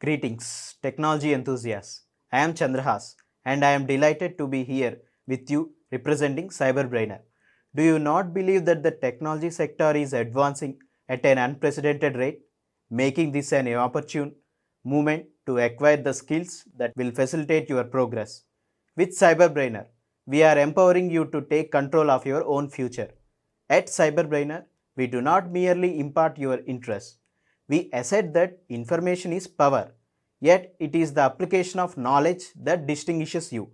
Greetings, technology enthusiasts. I am Chandrahas and I am delighted to be here with you representing CyberBrainer. Do you not believe that the technology sector is advancing at an unprecedented rate, making this an opportune moment to acquire the skills that will facilitate your progress? With CyberBrainer, we are empowering you to take control of your own future. At CyberBrainer, we do not merely impart your interests. We assert that information is power, yet it is the application of knowledge that distinguishes you.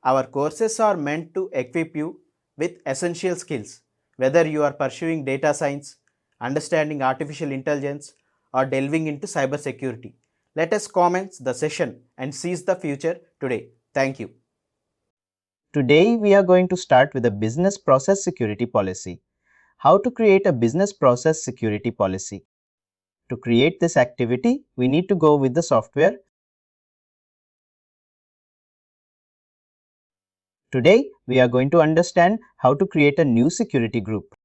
Our courses are meant to equip you with essential skills, whether you are pursuing data science, understanding artificial intelligence, or delving into cybersecurity. Let us commence the session and seize the future today. Thank you. Today, we are going to start with a business process security policy. How to create a business process security policy. To create this activity, we need to go with the software. Today, we are going to understand how to create a new security group.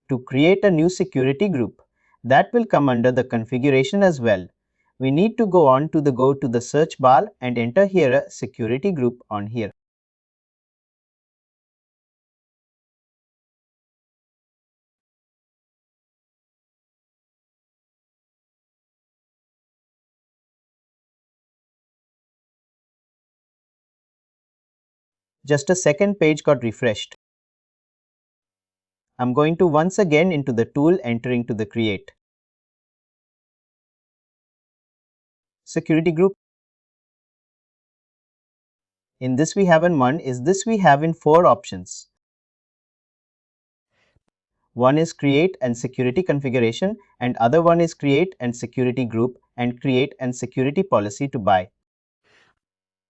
To create a new security group, that will come under the configuration as well. We need to go to the search bar and enter here a security group on here. Just a second page got refreshed. I'm going to once again into the tool entering to the create security group. In this we have in one is this we have in 4 options. One is create and security configuration and other one is create and security group and create and security policy to buy.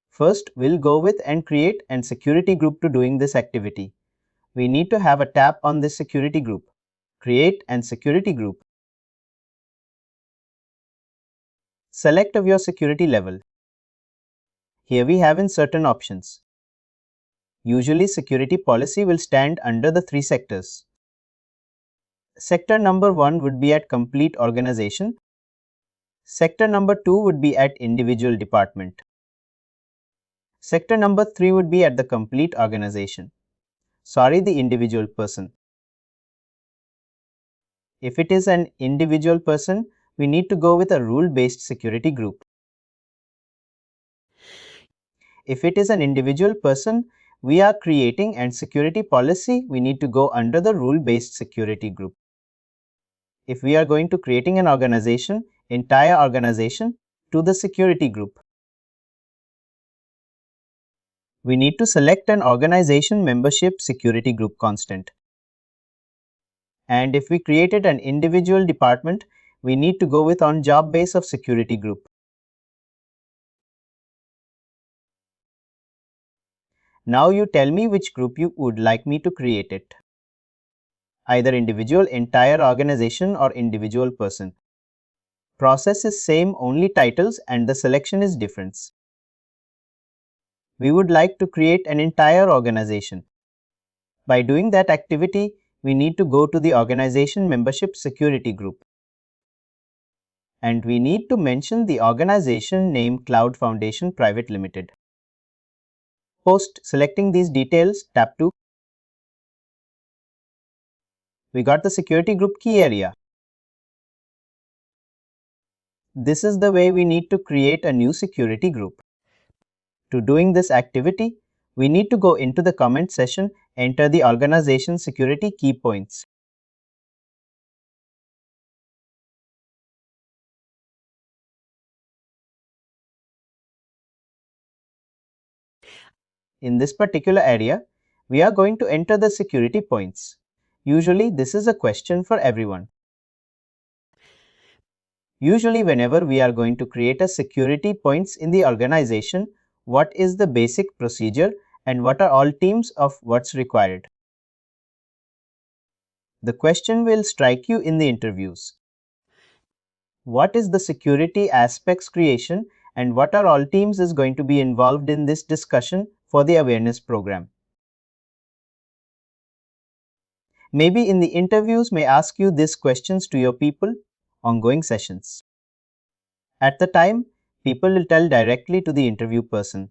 First, we'll go with and create and security group to doing this activity. We need to have a tap on this security group. Create and security group. Select of your security level. Here we have in certain options. Usually security policy will stand under the 3 sectors. Sector number 1 would be at complete organization. Sector number 2 would be at individual department. Sector number 3 would be at the complete organization. Sorry, the individual person. If it is an individual person, we need to go with a rule-based security group. If it is an individual person, we are creating and security policy, we need to go under the rule-based security group. If we are going to creating an organization, entire organization, to the security group. We need to select an organization membership security group constant. And if we created an individual department, we need to go with on job base of security group. Now you tell me which group you would like me to create it. Either individual, entire organization or individual person. Process is same, only titles and the selection is different. We would like to create an entire organization. By doing that activity, we need to go to the organization membership security group. And we need to mention the organization name Cloud Foundation Private Limited. Post selecting these details, tap 2. We got the security group key area. This is the way we need to create a new security group. To doing this activity, we need to go into the comment session, enter the organization security key points. In this particular area, we are going to enter the security points. Usually, this is a question for everyone. Usually, whenever we are going to create a security points in the organization, what is the basic procedure and what are all teams of what's required? The question will strike you in the interviews. What is the security aspects creation and what are all teams is going to be involved in this discussion for the awareness program? Maybe in the interviews may ask you these questions to your people, ongoing sessions. At the time, people will tell directly to the interview person.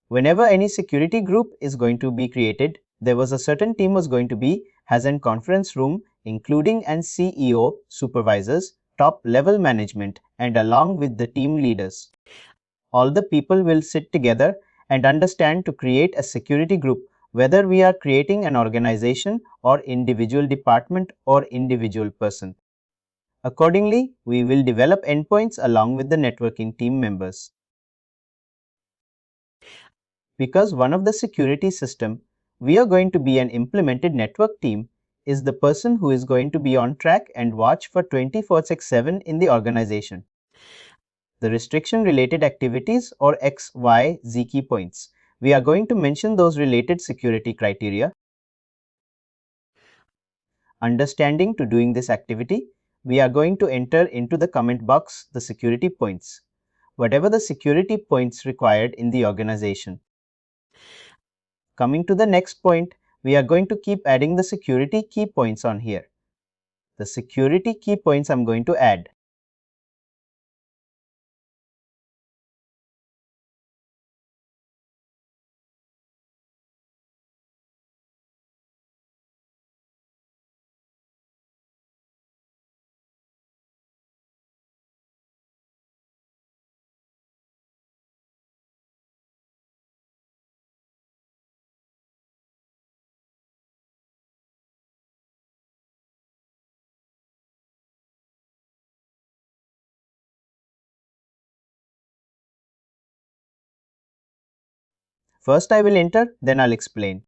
Whenever any security group is going to be created, there was a certain team was going to be has a conference room including an CEO, supervisors, top level management and along with the team leaders. All the people will sit together and understand to create a security group, whether we are creating an organization or individual department or individual person. Accordingly, we will develop endpoints along with the networking team members. Because one of the security system we are going to be an implemented network team is the person who is going to be on track and watch for 24/7 in the organization. The restriction related activities or XYZ key points. We are going to mention those related security criteria. Understanding to doing this activity, we are going to enter into the comment box the security points, whatever the security points required in the organization. Coming to the next point, we are going to keep adding the security key points on here. The security key points I'm going to add. First I will enter, then I'll explain.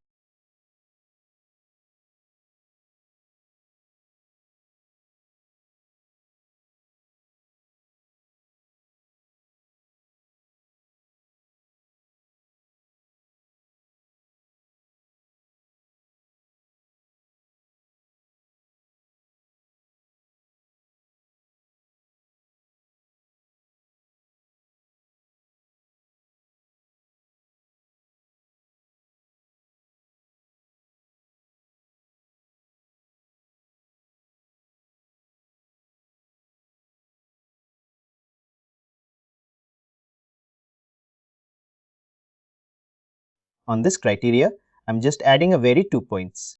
On this criteria, I'm just adding a very 2 points.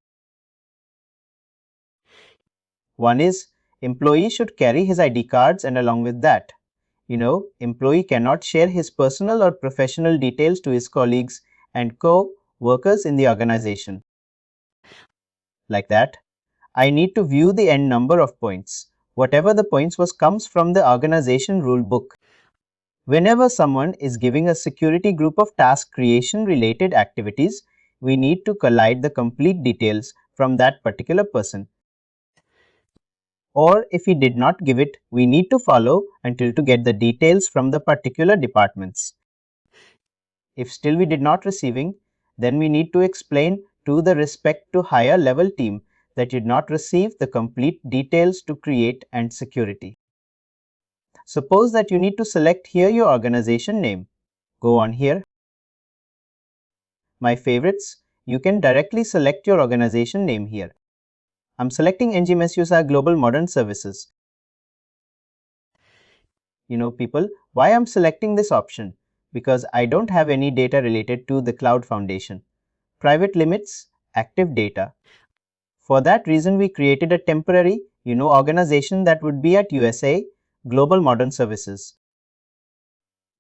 One is, employee should carry his ID cards and along with that, employee cannot share his personal or professional details to his colleagues and co-workers in the organization. Like that, I need to view the end number of points. Whatever the points comes from the organization rule book. Whenever someone is giving a security group of task creation related activities, we need to collide the complete details from that particular person. Or if he did not give it, we need to follow until to get the details from the particular departments. If still we did not receiving, then we need to explain to the respect to higher level team that did not receive the complete details to create and security. Suppose that you need to select here your organization name. Go on here. My favorites, you can directly select your organization name here. I'm selecting NG Mesusa Global Modern Services. People, why I'm selecting this option? Because I don't have any data related to the Cloud Foundation. Private limits, active data. For that reason, we created a temporary, organization that would be at USA, Global Modern Services.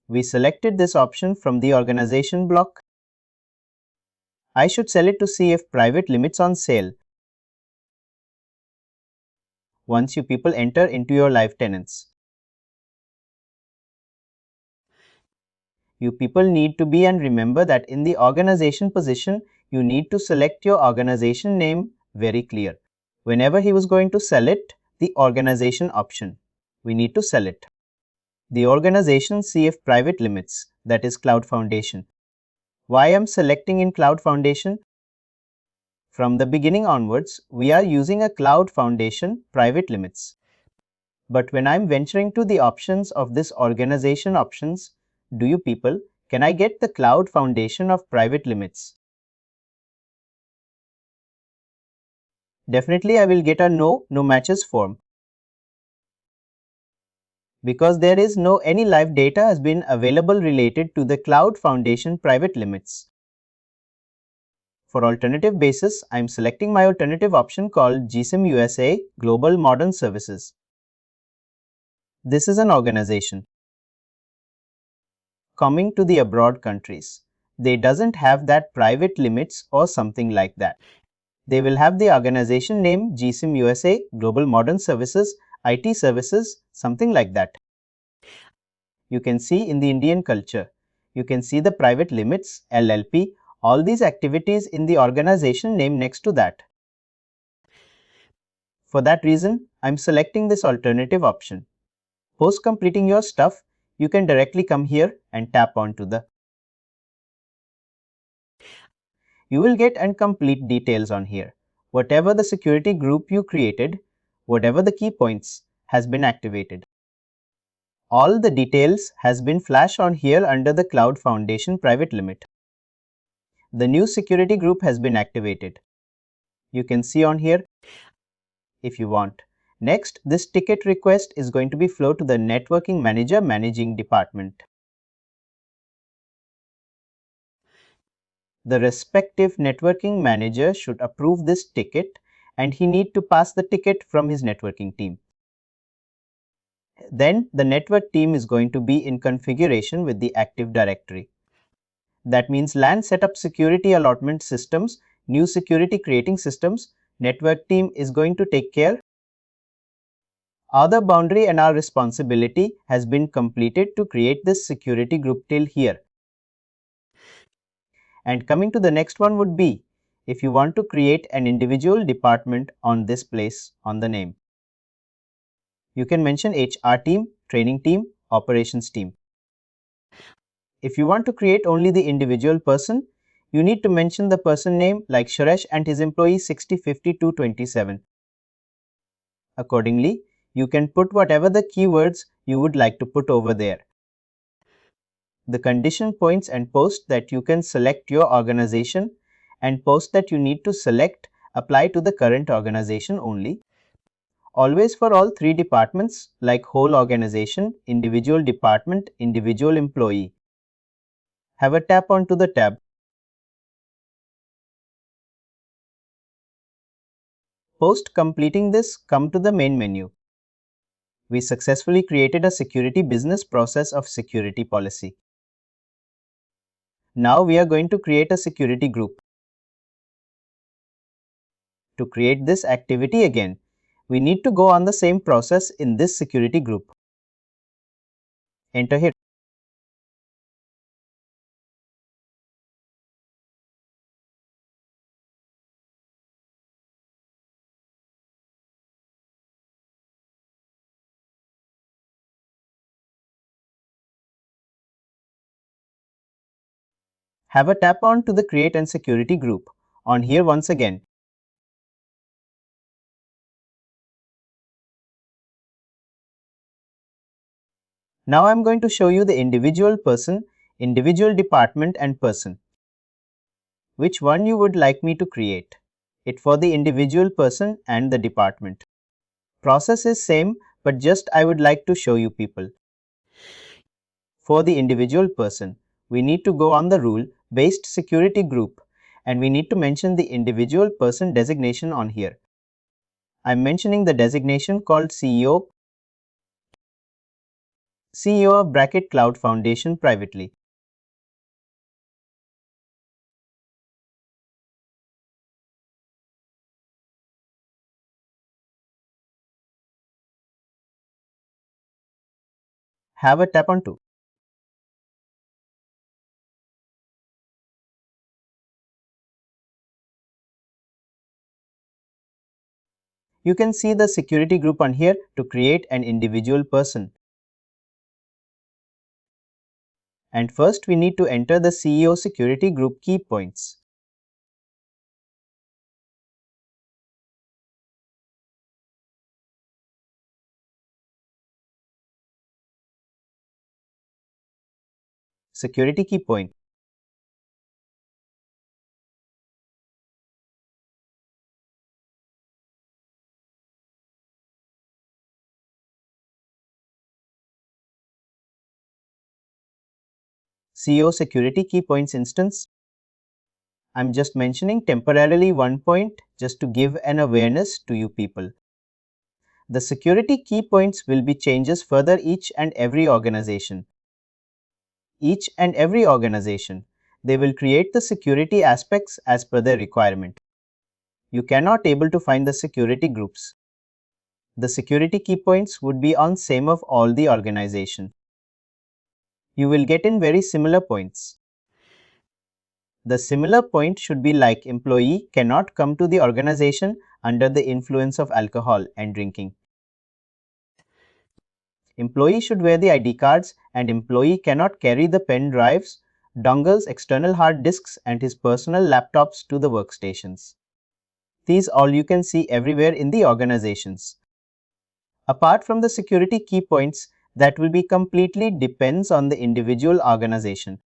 We selected this option from the organization block. I should sell it to see if private limits on sale. Once you people enter into your live tenants. You people need to be and remember that in the organization position, you need to select your organization name very clear. Whenever he was going to sell it, the organization option, we need to sell it. The organization CF private limits, that is Cloud Foundation. Why I'm selecting in Cloud Foundation? From the beginning onwards, we are using a Cloud Foundation private limits. But when I'm venturing to the options of this organization options, do you people, can I get the Cloud Foundation of private limits? Definitely I will get a no matches form. because there is no any live data has been available related to the Cloud Foundation private limits. For alternative basis, I am selecting my alternative option called GSIM USA Global Modern Services. This is an organization. Coming to the abroad countries, they doesn't have that private limits or something like that. They will have the organization name GSIM USA Global Modern Services, IT Services, something like that. You can see in the Indian culture, you can see the private limits, LLP, all these activities in the organization name next to that. For that reason, I am selecting this alternative option. Post completing your stuff, you can directly come here and tap onto the. You will get and complete details on here. Whatever the security group you created, whatever the key points has been activated. All the details has been flashed on here under the Cloud Foundation private limit. The new security group has been activated. You can see on here if you want. Next, this ticket request is going to be flowed to the networking manager managing department. The respective networking manager should approve this ticket and he need to pass the ticket from his networking team. Then the network team is going to be in configuration with the Active Directory. That means LAN setup security allotment systems, new security creating systems, network team is going to take care. Other boundary and our responsibility has been completed to create this security group till here. And coming to the next one would be, if you want to create an individual department on this place on the name. You can mention HR team, training team, operations team. If you want to create only the individual person, you need to mention the person name like Suresh and his employee 605227. Accordingly, you can put whatever the keywords you would like to put over there. The condition points and post that you can select your organization and post that you need to select apply to the current organization only. Always for all three departments like whole organization, individual department, individual employee. Have a tap onto the tab. Post completing this, come to the main menu. We successfully created a security business process of security policy. Now we are going to create a security group. To create this activity again, we need to go on the same process in this security group. Enter here. Have a tap on to the create and security group. On here once again. Now I am going to show you the individual person, individual department and person. Which one you would like me to create? It for the individual person and the department. Process is same, but just I would like to show you people. For the individual person, we need to go on the rule-based security group and we need to mention the individual person designation on here. I am mentioning the designation called CEO of bracket Cloud Foundation privately. Have a tap on to. You can see the security group on here to create an individual person. And first we need to enter the CEO security group key points. Security key point. CEO Security Key Points instance. I'm just mentioning temporarily one point just to give an awareness to you people. The security key points will be changes further each and every organization. Each and every organization, they will create the security aspects as per their requirement. You cannot able to find the security groups. The security key points would be on same of all the organization. You will get in very similar points. The similar point should be like employee cannot come to the organization under the influence of alcohol and drinking. Employee should wear the ID cards and employee cannot carry the pen drives, dongles, external hard disks and his personal laptops to the workstations. These all you can see everywhere in the organizations. Apart from the security key points, that will be completely depends on the individual organization.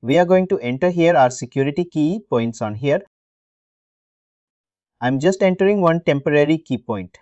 We are going to enter here our security key points on here. I'm just entering one temporary key point.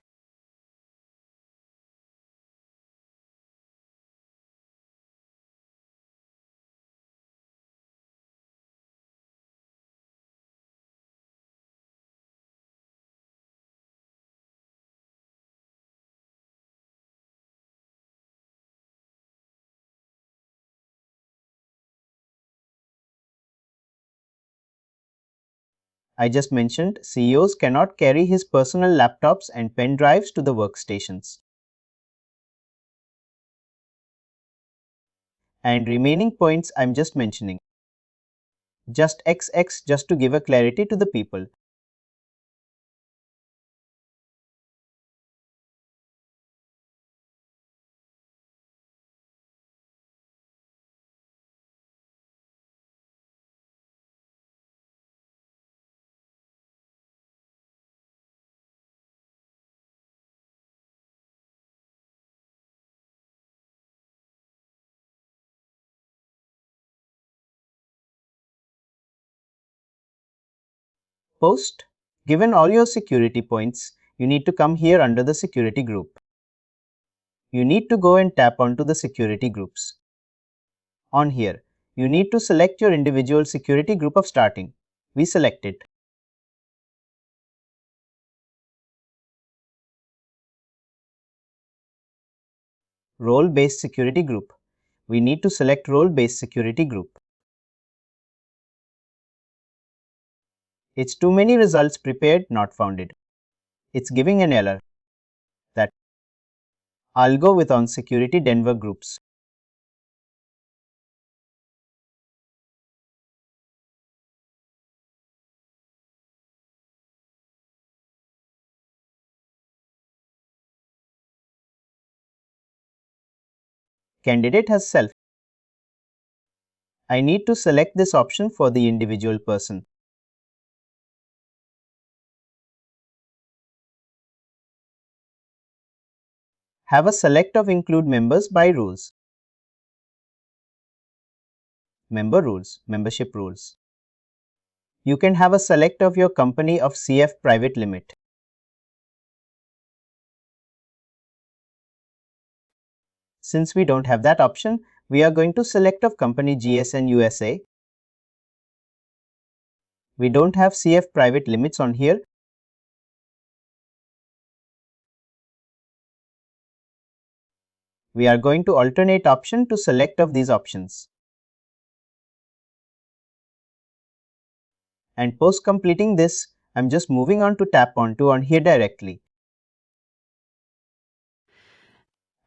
I just mentioned CEOs cannot carry his personal laptops and pen drives to the workstations. And remaining points I'm just mentioning. Just XX just to give a clarity to the people. Post. Given all your security points, you need to come here under the security group. You need to go and tap onto the security groups. On here, you need to select your individual security group of starting. We select it. Role-based security group. We need to select role-based security group. It's too many results prepared, not founded. It's giving an error. That I'll go with on security Denver groups. Candidate has self. I need to select this option for the individual person. Have a select of include members by rules. Member rules, membership rules. You can have a select of your company of CF private limit. Since we don't have that option, we are going to select of company GSN USA. We don't have CF private limits on here. We are going to alternate option to select of these options. And post completing this, I'm just moving on to tap onto on here directly.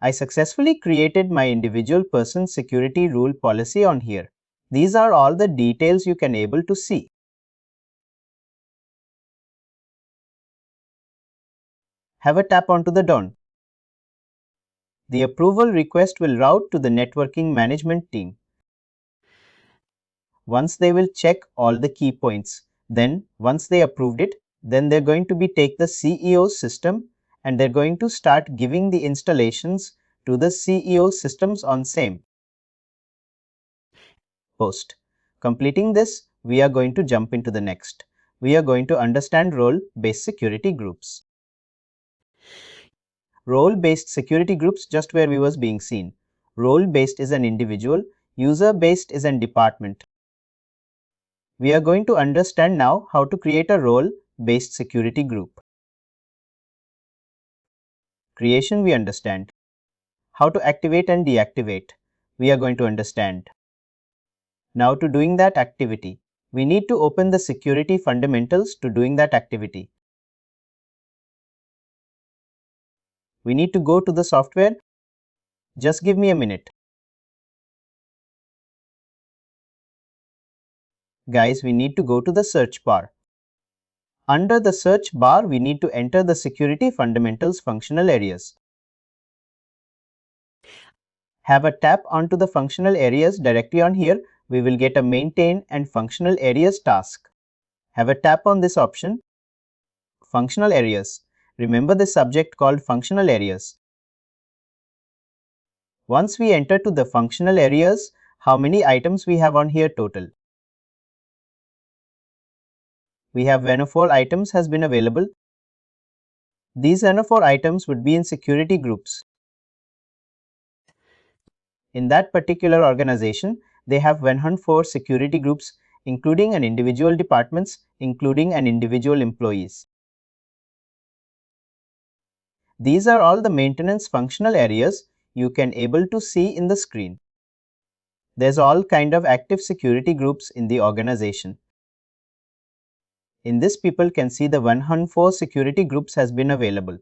I successfully created my individual person security rule policy on here. These are all the details you can able to see. Have a tap onto the done. The approval request will route to the networking management team. Once they will check all the key points, then once they approved it, then they're going to be take the CEO's system and they're going to start giving the installations to the CEO systems on same. Post. Completing this, we are going to jump into the next. We are going to understand role-based security groups. Role-based security groups just where we was being seen. Role-based is an individual. User-based is an department. We are going to understand now how to create a role-based security group. Creation we understand. How to activate and deactivate we are going to understand. Now to doing that activity, we need to open the security fundamentals to doing that activity. We need to go to the software. Just give me a minute. Guys, we need to go to the search bar. Under the search bar, we need to enter the security fundamentals functional areas. Have a tap onto the functional areas directly on here. We will get a maintain and functional areas task. Have a tap on this option. Functional areas. Remember the subject called functional areas. Once we enter to the functional areas, how many items we have on here total? We have when of all items has been available. These when of all items would be in security groups. In that particular organization, they have 104 security groups, including an individual departments, including an individual employees. These are all the maintenance functional areas you can able to see in the screen. There's all kind of active security groups in the organization. In this, people can see the 104 security groups has been available.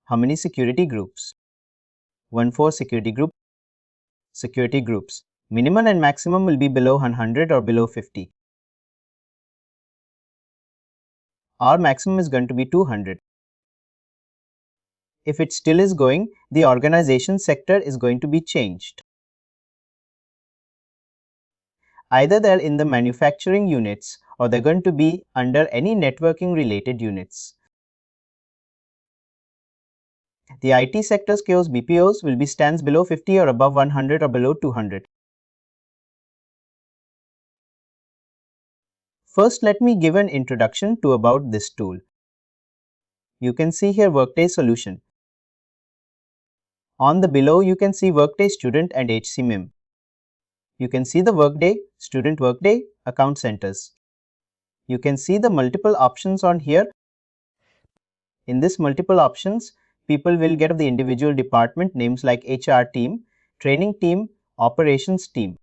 How many security groups? 104 security groups. Minimum and maximum will be below 100 or below 50. Our maximum is going to be 200. If it still is going, the organization sector is going to be changed. Either they're in the manufacturing units or they're going to be under any networking related units. The IT sector's chaos BPOs will be stands below 50 or above 100 or below 200. First, let me give an introduction to about this tool. You can see here Workday solution. On the below, you can see Workday Student and HCM. You can see the Workday, Student Workday, Account Centers. You can see the multiple options on here. In this multiple options, people will get the individual department names like HR team, training team, operations team.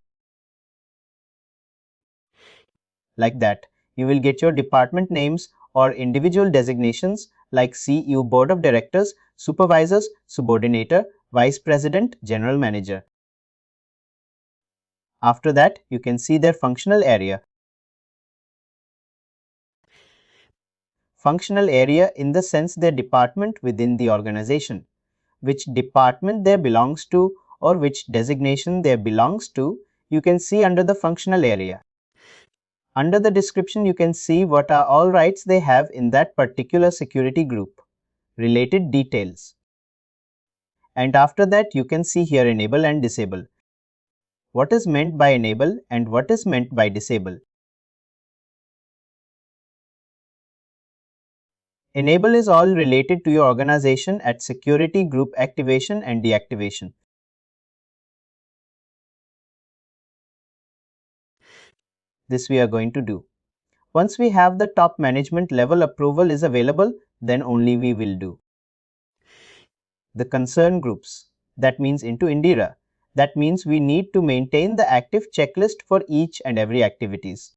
Like that, you will get your department names or individual designations like CEO, Board of Directors, Supervisors, Subordinator, Vice President, General Manager. After that, you can see their functional area. Functional area in the sense their department within the organization. Which department there belongs to or which designation there belongs to, you can see under the functional area. Under the description, you can see what are all rights they have in that particular security group, related details. And after that, you can see here enable and disable. What is meant by enable and what is meant by disable? Enable is all related to your organization at security group activation and deactivation. This we are going to do. Once we have the top management level approval is available, then only we will do. The concern groups, that means into Indira. That means we need to maintain the active checklist for each and every activities.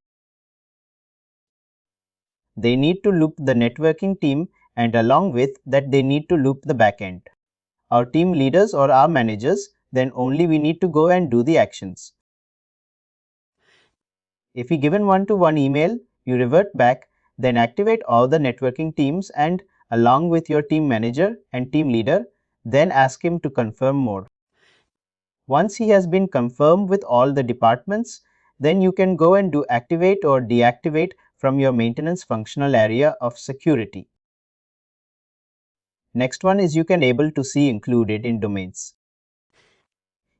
They need to loop the networking team and along with that they need to loop the backend. Our team leaders or our managers, then only we need to go and do the actions. If we given one-to-one email, you revert back, then activate all the networking teams and along with your team manager and team leader, then ask him to confirm more. Once he has been confirmed with all the departments, then you can go and do activate or deactivate from your maintenance functional area of security. Next one is you can able to see included in domains.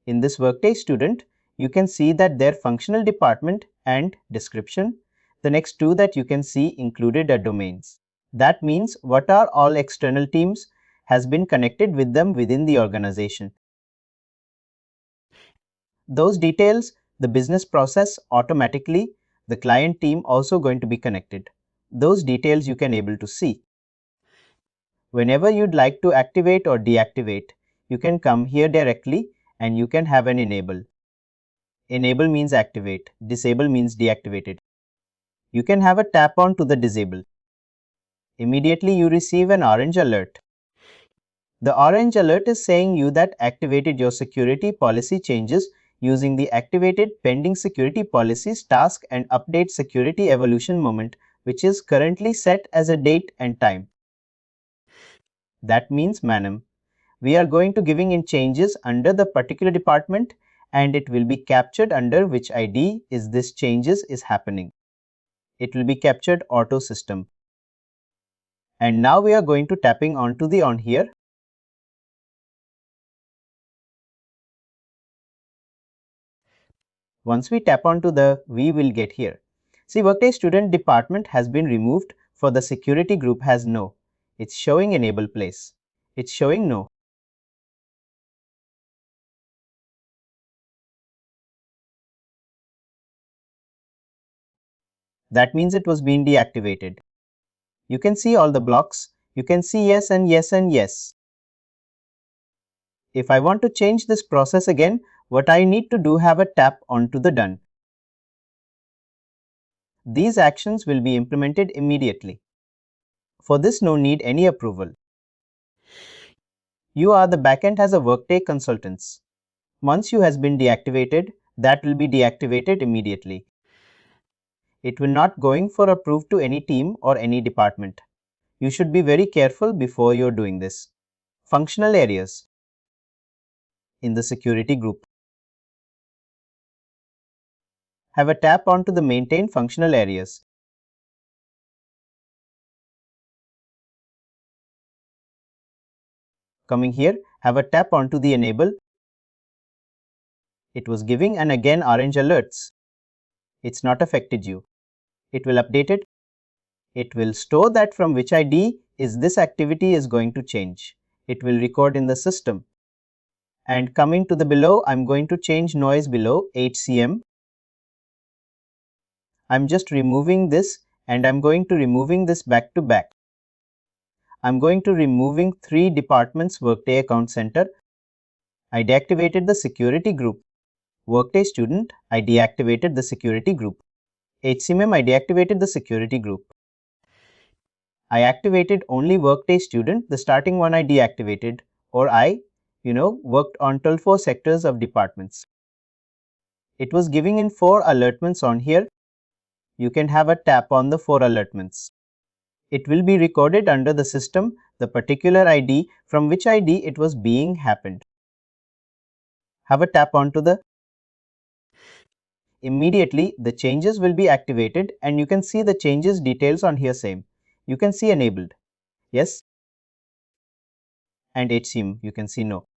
In this Workday student, you can see that their functional department and description. The next two that you can see included are domains. That means what are all external teams has been connected with them within the organization. Those details, the business process automatically, the client team also going to be connected. Those details you can able to see. Whenever you'd like to activate or deactivate, you can come here directly and you can have an enable. Enable means activate, disable means deactivated. You can have a tap on to the disable. Immediately you receive an orange alert. The orange alert is saying you that activated your security policy changes using the activated pending security policies task and update security evolution moment, which is currently set as a date and time. That means, madam, we are going to giving in changes under the particular department and it will be captured under which ID is this changes is happening. It will be captured auto system. And now we are going to tapping onto the on here. Once we tap onto the, we will get here. See, Workday student department has been removed for the security group has no. It's showing enable place. It's showing no. That means it was being deactivated. You can see all the blocks. You can see yes and yes and yes. If I want to change this process again, what I need to do have a tap onto the done. These actions will be implemented immediately. For this, no need any approval. You are the backend as a Workday consultants. Once you has been deactivated, that will be deactivated immediately. It will not going for approve to any team or any department. You should be very careful before you're doing this. Functional areas in the security group. Have a tap onto the maintain functional areas. Coming here, have a tap onto the enable. It was giving and again orange alerts. It's not affected you. It will update it. It will store that from which ID is this activity is going to change. It will record in the system. And coming to the below, I'm going to change noise below HCM. I'm just removing this and I'm going to removing this back to back. I'm going to removing 3 departments Workday Account Center. I deactivated the security group. Workday Student, I deactivated the security group. HCM, I deactivated the security group. I activated only Workday Student, the starting one I deactivated, or I, worked on till 4 sectors of departments. It was giving in 4 alertments on here. You can have a tap on the 4 alertments. It will be recorded under the system, the particular ID from which ID it was being happened. Have a tap onto the. Immediately, the changes will be activated and you can see the changes details on here same. You can see enabled. Yes. And HCM, you can see no.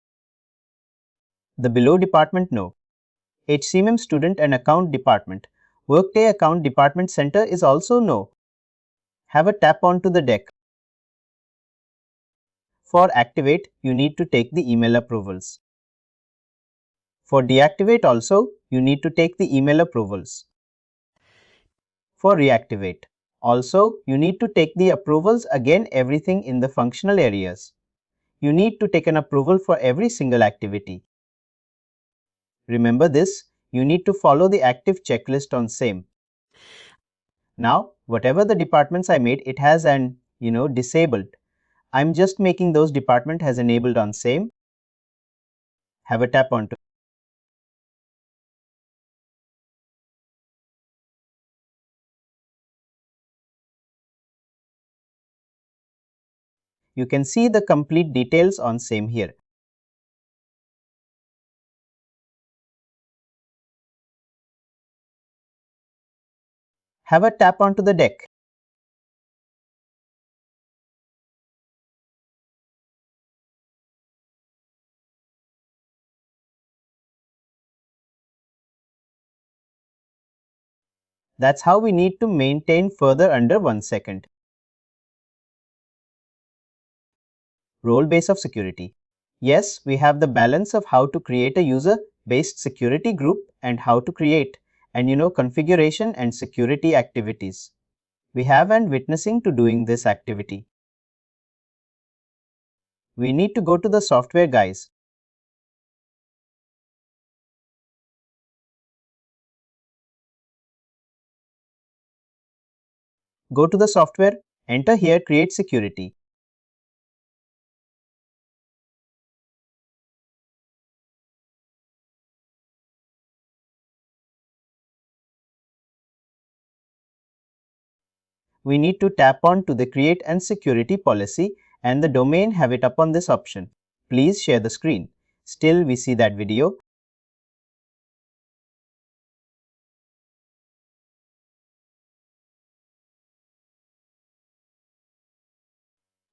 The below department, no. HCM student and account department. Workday account department center is also no. Have a tap onto the deck. For activate, you need to take the email approvals. For deactivate also, you need to take the email approvals. For reactivate, also you need to take the approvals again everything in the functional areas. You need to take an approval for every single activity. Remember this, you need to follow the active checklist on same. Now, whatever the departments I made, it has an, disabled. I'm just making those department has enabled on same. Have a tap onto. You can see the complete details on same here. Have a tap onto the deck. That's how we need to maintain further under 1 second. Role base of security. Yes, we have the balance of how to create a user, based security group and how to create, and configuration and security activities. We have an witnessing to doing this activity. We need to go to the software, guys. Go to the software, enter here create security. We need to tap on to the create and security policy and the domain have it up on this option. Please share the screen. Still we see that video.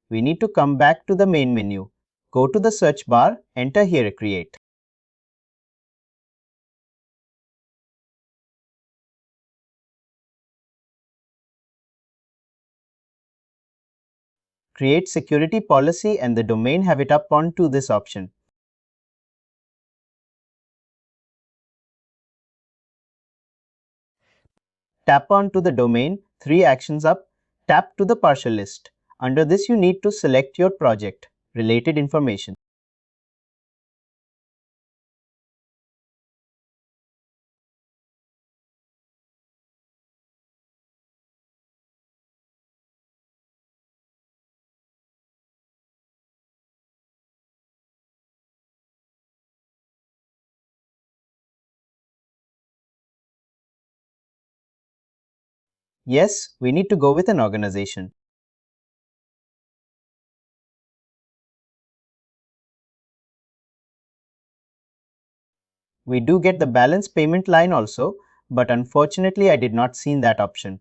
We need to come back to the main menu. Go to the search bar, enter here create. Create security policy and the domain have it up on to this option. Tap on to the domain, 3 actions up, tap to the partial list. Under this you need to select your project, related information. Yes, we need to go with an organization. We do get the balance payment line also, but unfortunately I did not see that option.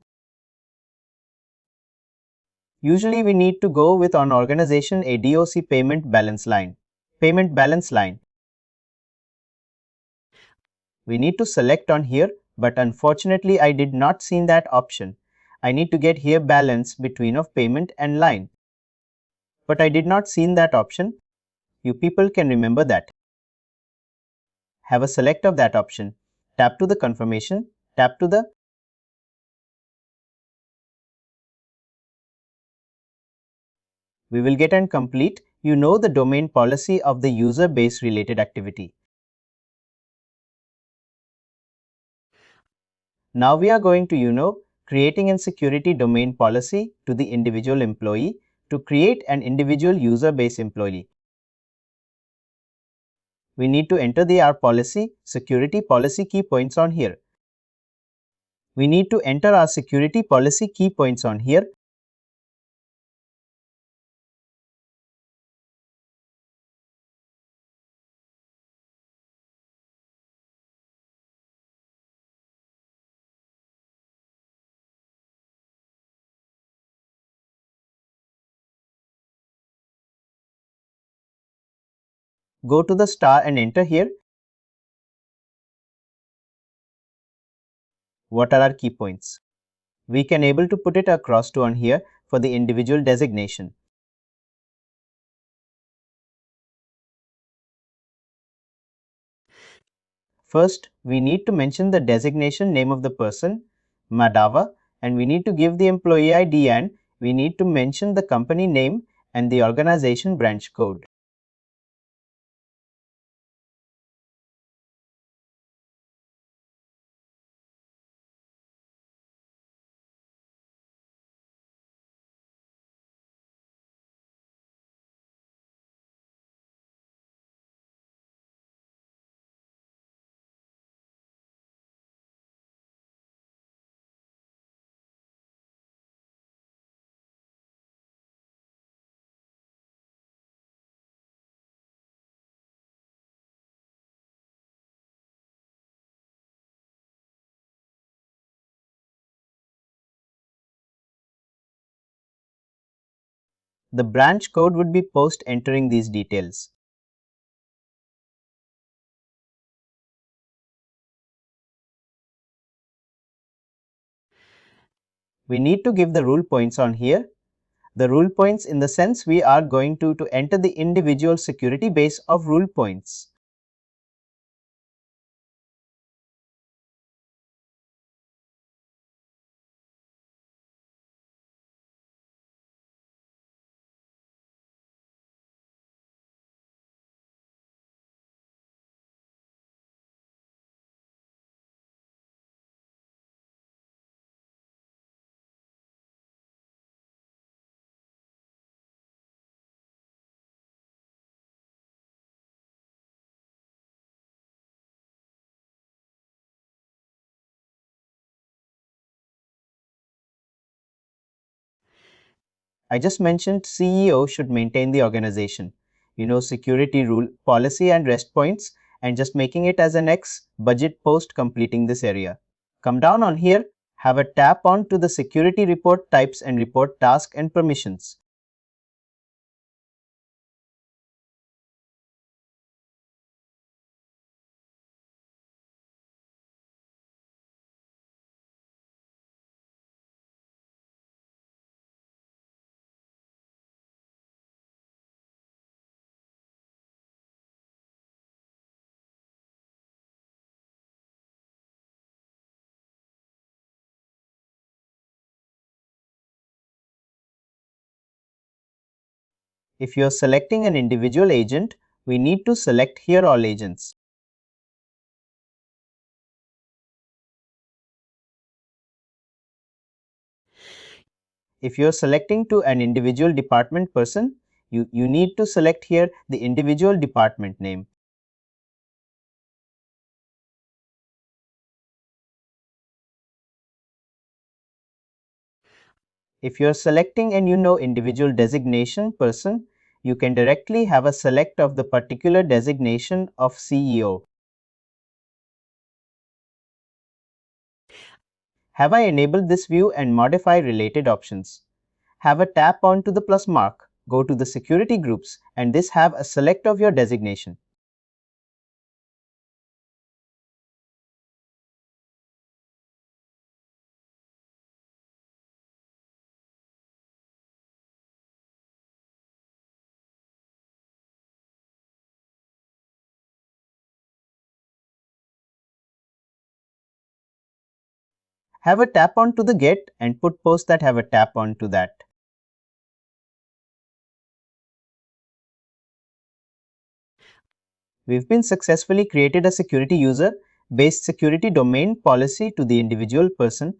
Usually we need to go with an organization ADOC payment balance line. Payment balance line. We need to select on here, but unfortunately I did not see that option. I need to get here balance between of payment and line. But I did not see that option. You people can remember that. Have a select of that option. Tap to the confirmation, tap to the we will get and complete the domain policy of the user base related activity. Now we are going to creating and security domain policy to the individual employee to create an individual user base employee. We need to enter the our policy security policy key points on here. We need to enter our security policy key points on here. Go to the star and enter here. What are our key points? We can able to put it across to on here for the individual designation. First, we need to mention the designation name of the person, Madava, and we need to give the employee ID and we need to mention the company name and the organization branch code. The branch code would be post entering these details. We need to give the rule points on here. The rule points in the sense we are going to enter the individual security base of rule points. I just mentioned CEO should maintain the organization. Security rule, policy and rest points, and just making it as an X budget post completing this area. Come down on here, have a tap on to the security report types and report task and permissions. If you are selecting an individual agent, we need to select here all agents. If you are selecting to an individual department person, you need to select here the individual department name. If you are selecting an individual designation person, you can directly have a select of the particular designation of CEO. Have I enabled this view and modify related options? Have a tap on to the plus mark, go to the security groups, and this have a select of your designation. Have a tap on to the get and put posts that have a tap on to that. We've been successfully created a security user based security domain policy to the individual person.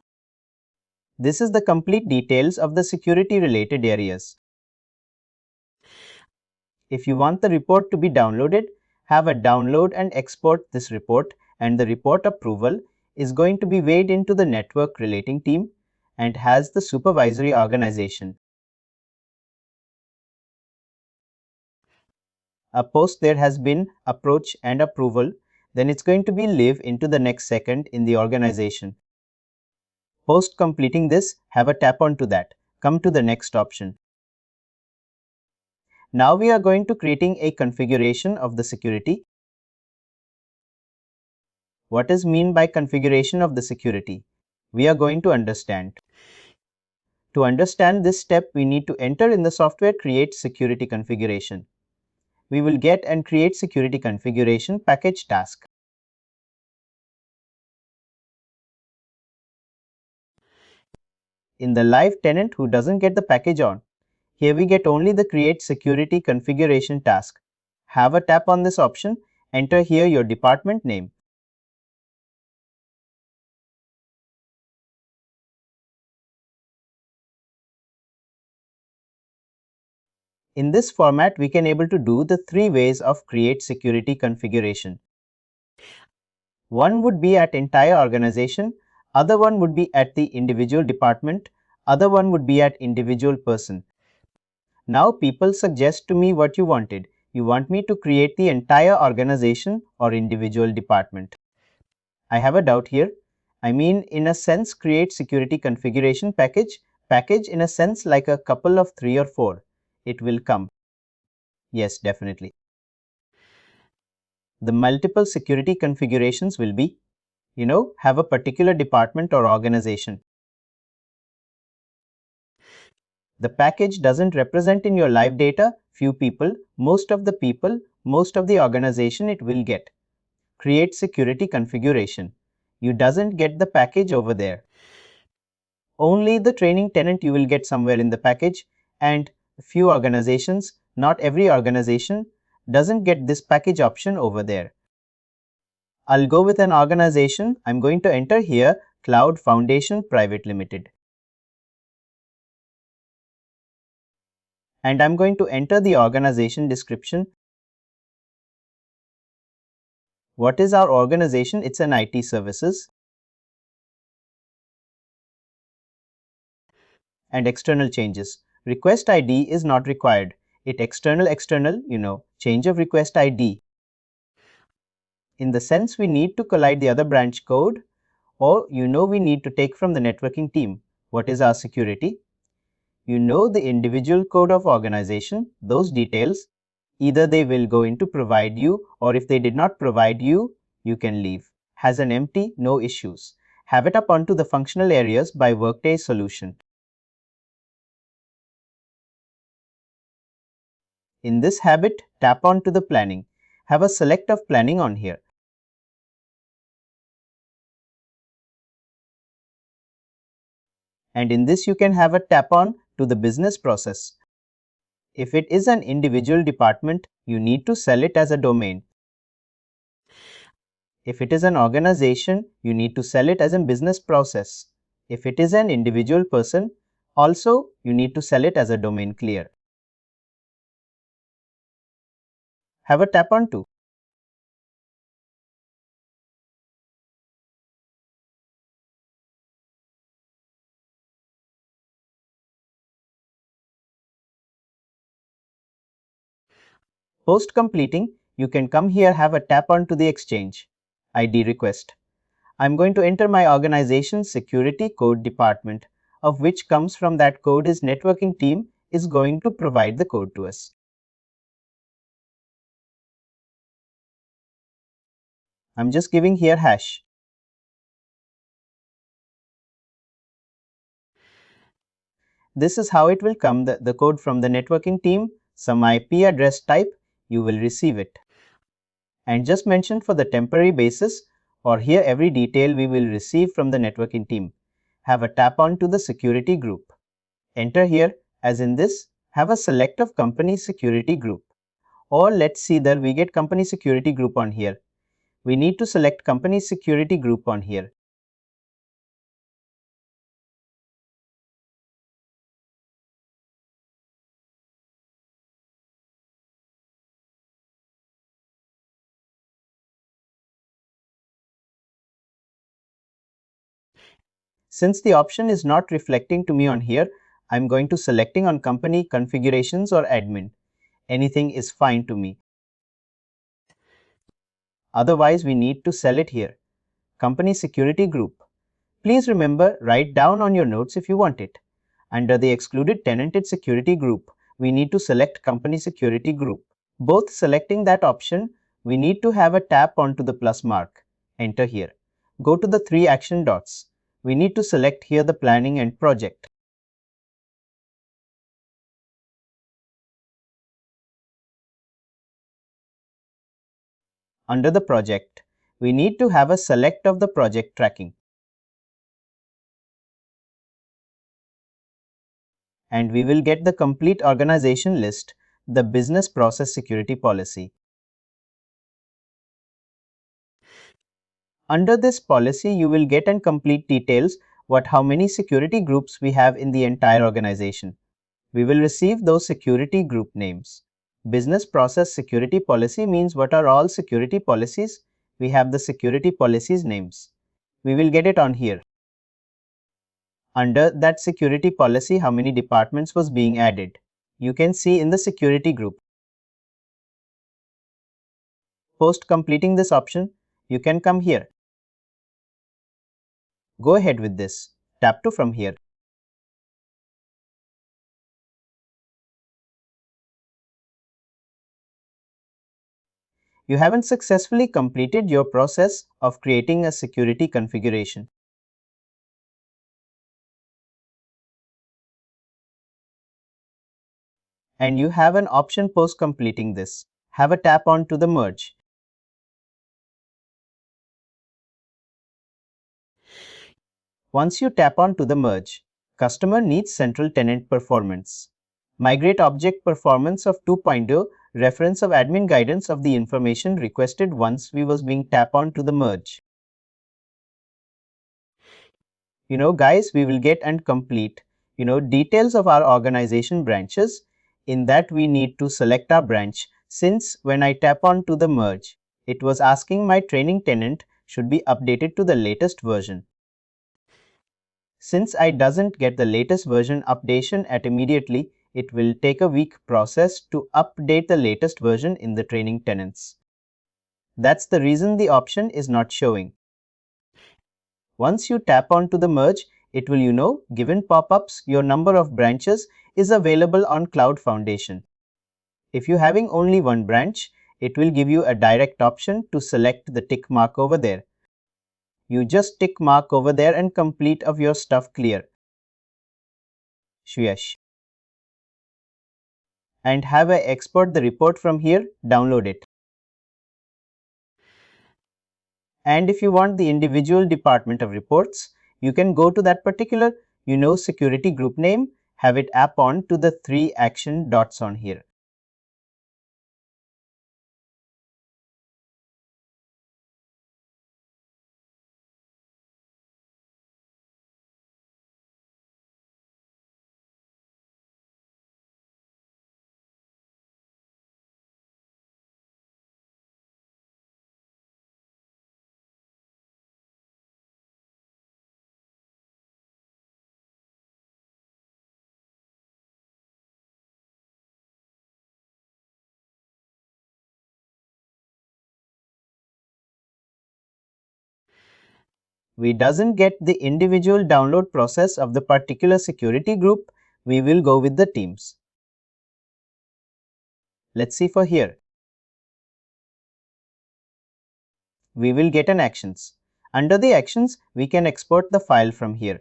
This is the complete details of the security related areas. If you want the report to be downloaded, have a download and export this report, and the report approval is going to be weighed into the network relating team and has the supervisory organization. A post there has been approach and approval, then it's going to be live into the next second in the organization. Post completing this, have a tap on to that. Come to the next option. Now we are going to creating a configuration of the security. What is mean by configuration of the security? We are going to understand. To understand this step, we need to enter in the software create security configuration. We will get and create security configuration package task. In the live tenant who doesn't get the package on, here we get only the create security configuration task. Have a tap on this option, enter here your department name. In this format, we can able to do the three ways of create security configuration. One would be at entire organization, other one would be at the individual department, other one would be at individual person. Now people suggest to me what you wanted. You want me to create the entire organization or individual department. I have a doubt here. I mean, in a sense, create security configuration package. Package in a sense like a couple of 3 or 4. It will come. Yes, definitely. The multiple security configurations will be, have a particular department or organization. The package doesn't represent in your live data few people, most of the people, most of the organization it will get. Create security configuration. You doesn't get the package over there. Only the training tenant you will get somewhere in the package, and few organizations, not every organization, doesn't get this package option over there. I'll go with an organization. I'm going to enter here Cloud Foundation Private Limited. And I'm going to enter the organization description. What is our organization? It's an IT services. And external changes. Request ID is not required. It external, change of request ID. In the sense we need to collide the other branch code, or we need to take from the networking team. What is our security? The individual code of organization, those details, either they will going to provide you, or if they did not provide you, you can leave. Has an empty, no issues. Have it up onto the functional areas by Workday solution. In this habit, tap on to the planning. Have a select of planning on here. And in this you can have a tap on to the business process. If it is an individual department, you need to sell it as a domain. If it is an organization, you need to sell it as a business process. If it is an individual person, also you need to sell it as a domain clear. Have a tap on to. Post completing, you can come here, have a tap on to the exchange. ID request. I'm going to enter my organization's security code department, of which comes from that code is networking team is going to provide the code to us. I'm just giving here hash. This is how it will come, the code from the networking team, some IP address type, you will receive it. And just mention for the temporary basis, or here every detail we will receive from the networking team. Have a tap on to the security group. Enter here, as in this, have a select of company security group. Or let's see that we get company security group on here. We need to select company security group on here. Since the option is not reflecting to me on here, I'm going to selecting on company configurations or admin. Anything is fine to me. Otherwise, we need to sell it here. Company security group. Please remember, write down on your notes if you want it. Under the excluded tenanted security group, we need to select company security group. Both selecting that option, we need to have a tap onto the plus mark. Enter here. Go to the 3 action dots. We need to select here the planning and project. Under the project, we need to have a select of the project tracking. And we will get the complete organization list, the business process security policy. Under this policy, you will get and complete details how many security groups we have in the entire organization. We will receive those security group names. Business process security policy means what are all security policies. We have the security policies names. We will get it on here. Under that security policy, how many departments was being added. You can see in the security group. Post completing this option, you can come here. Go ahead with this. Tap to from here. You haven't successfully completed your process of creating a security configuration. And you have an option post completing this. Have a tap on to the merge. Once you tap on to the merge, customer needs central tenant performance. Migrate object performance of 2.0 reference of admin guidance of the information requested once we was being tap on to the merge. Guys, we will get and complete, details of our organization branches. In that we need to select our branch. Since when I tap on to the merge, it was asking my training tenant should be updated to the latest version. Since I doesn't get the latest version updation at immediately, it will take a week process to update the latest version in the training tenants. That's the reason the option is not showing. Once you tap onto the merge, it will given pop-ups, your number of branches is available on Cloud Foundation. If you're having only one branch, it will give you a direct option to select the tick mark over there. You just tick mark over there and complete of your stuff clear. Shreyash. And have I export the report from here, download it. And if you want the individual department of reports, you can go to that particular, security group name, have it app on to the 3 action dots on here. We doesn't get the individual download process of the particular security group, we will go with the teams. Let's see for here. We will get an actions. Under the actions, we can export the file from here.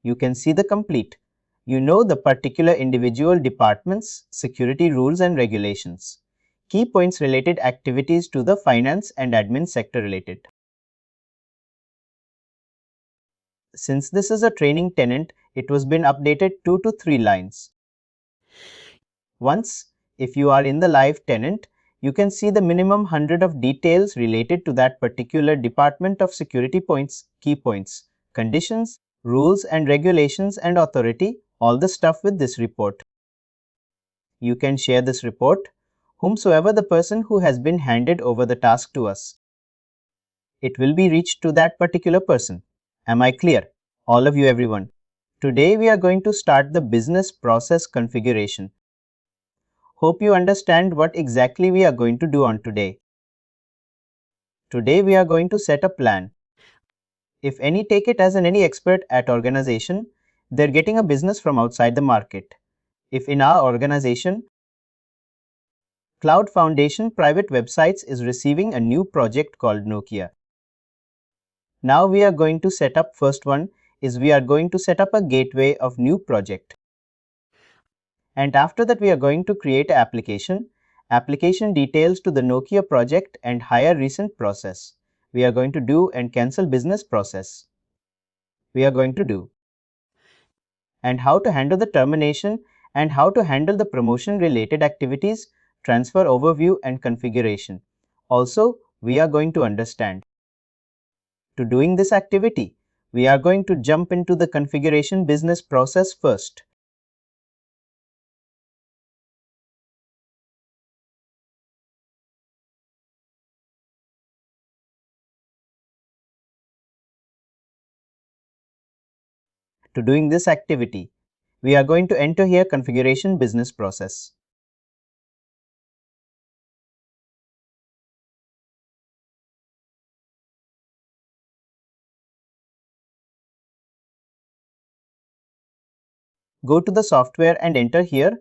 You can see the complete. The particular individual departments, security rules and regulations. Key points related activities to the finance and admin sector related. Since this is a training tenant, it was been updated 2 to 3 lines. Once, if you are in the live tenant, you can see the minimum 100 of details related to that particular department of security points, key points, conditions, rules and regulations and authority, all the stuff with this report. You can share this report, whomsoever the person who has been handed over the task to us. It will be reached to that particular person. Am I clear? All of you everyone. Today we are going to start the business process configuration. Hope you understand what exactly we are going to do on today. Today we are going to set a plan. If any take it as any expert at organization, they're getting a business from outside the market. If in our organization, Cloud Foundation private websites is receiving a new project called Nokia. Now we are going to set up first one is we are going to set up a gateway of new project. And after that we are going to create an application details to the Nokia project and hire recent process. We are going to do and cancel business process. We are going to do. And how to handle the termination and how to handle the promotion related activities, transfer overview and configuration. Also, we are going to understand. To doing this activity, we are going to jump into the configuration business process first. To doing this activity, we are going to enter here configuration business process. Go to the software and enter here.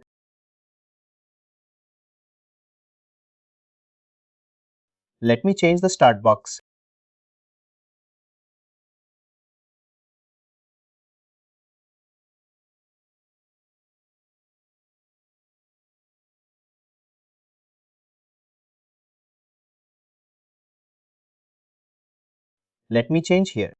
Let me change the start box. Let me change here.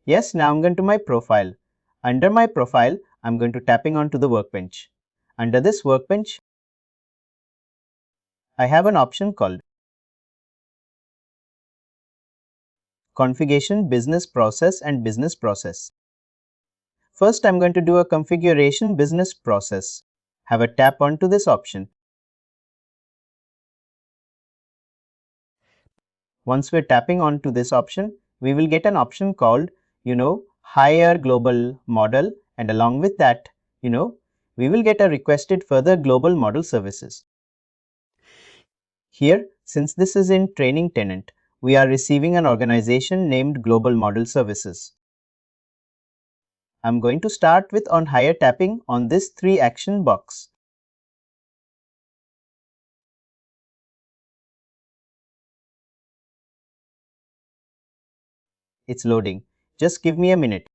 Yes, now I'm going to my profile. Under my profile, I'm going to tapping onto the workbench. Under this workbench, I have an option called Configuration, Business Process and Business Process. First, I'm going to do a Configuration Business Process. Have a tap onto this option. Once we're tapping onto this option, we will get an option called, higher global model, and along with that, we will get a requested further global model services. Here, since this is in training tenant, we are receiving an organization named Global Model Services. I'm going to start with on higher tapping on this 3 action box. It's loading. Just give me a minute.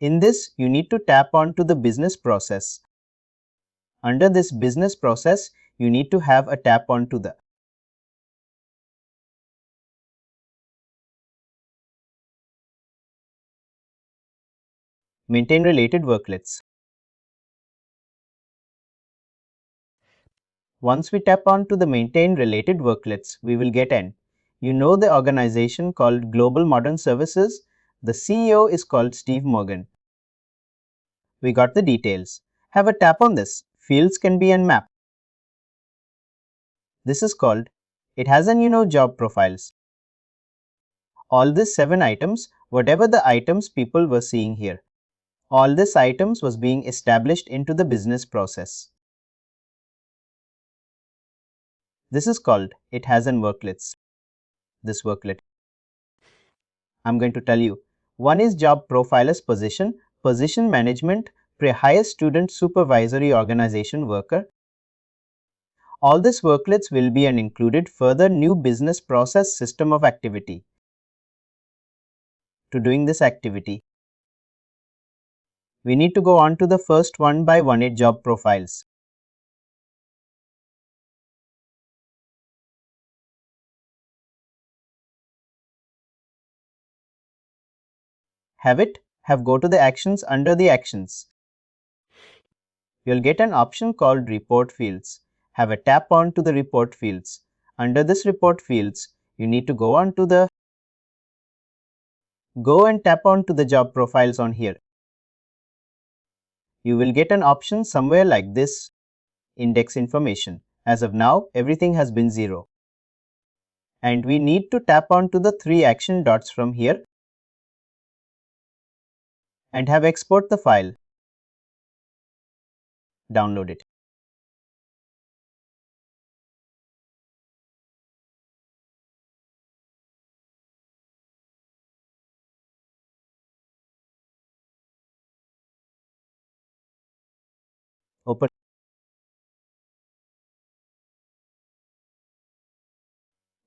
In this, you need to tap onto the business process. Under this business process, you need to have a tap onto the maintain related worklets. Once we tap onto the maintain related worklets, we will get the organization called Global Modern Services. The CEO is called Steve Morgan. We got the details. Have a tap on this. Fields can be unmapped. This is called, it has job profiles. All these 7 items, whatever the items people were seeing here, all these items was being established into the business process. This is called, it has an worklets. This worklet. I'm going to tell you. One is job profilers position, position management, highest student supervisory organization worker. All these worklets will be an included further new business process system of activity. To doing this activity, we need to go on to the first 1 by 1 job profiles. Have go to the actions under the actions. You'll get an option called report fields. Have a tap on to the report fields. Under this report fields, you need to go and tap on to the job profiles on here. You will get an option somewhere like this, index information. As of now, everything has been 0. And we need to tap on to the 3 action dots from here and have export the file. Download it. Open.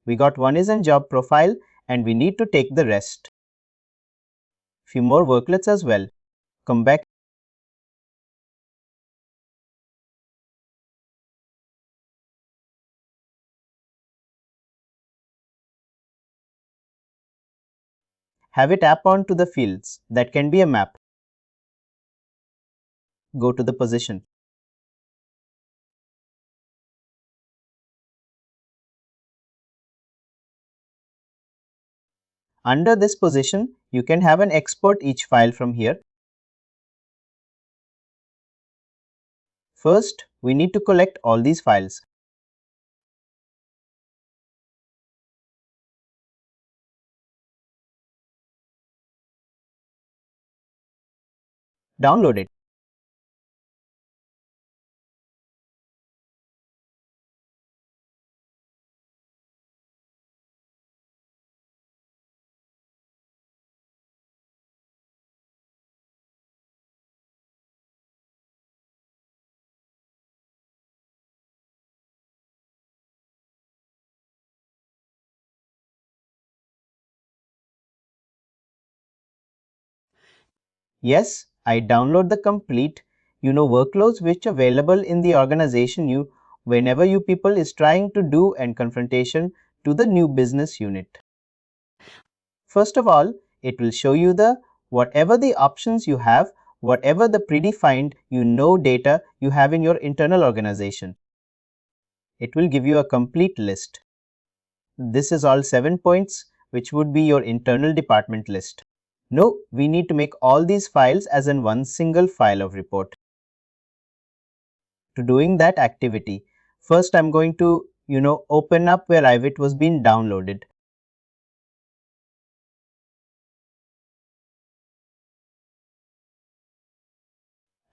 We got one is in job profile and we need to take the rest. Few more worklets as well. Come back. Have it tap on to the fields. That can be a map. Go to the position. Under this position, you can have an export each file from here. First, we need to collect all these files. Download it. Yes, I download the complete, workloads which available in the organization whenever you people is trying to do and confrontation to the new business unit. First of all, it will show you whatever the options you have, whatever the predefined data you have in your internal organization. It will give you a complete list. This is all 7 points, which would be your internal department list. No, we need to make all these files as in one single file of report. To doing that activity, first I'm going to, open up where IVIT was being downloaded.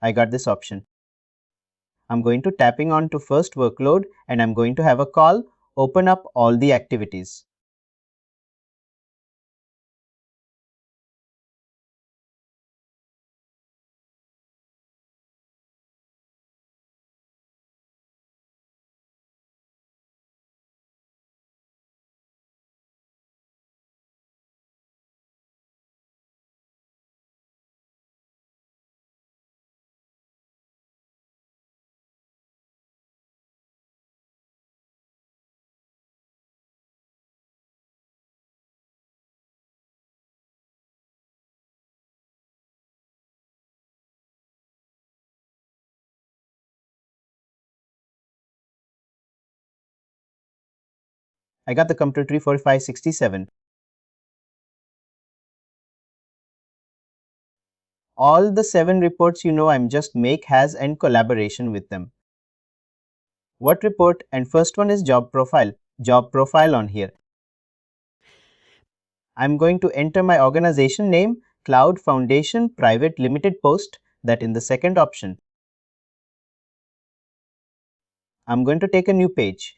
I got this option. I'm going to tapping on to first workload and I'm going to have a call, open up all the activities. I got the computer 34567. All the 7 reports I'm just make has and collaboration with them. What report? And first one is job profile. Job profile on here. I'm going to enter my organization name, Cloud Foundation Private Limited Post, that in the second option. I'm going to take a new page.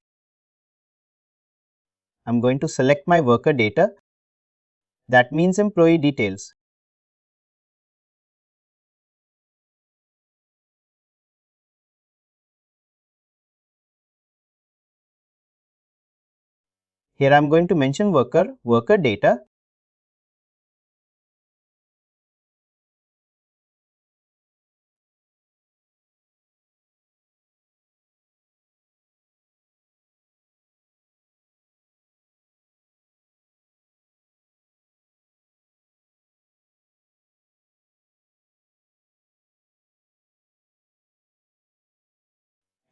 I'm going to select my worker data. That means employee details. Here I'm going to mention worker data.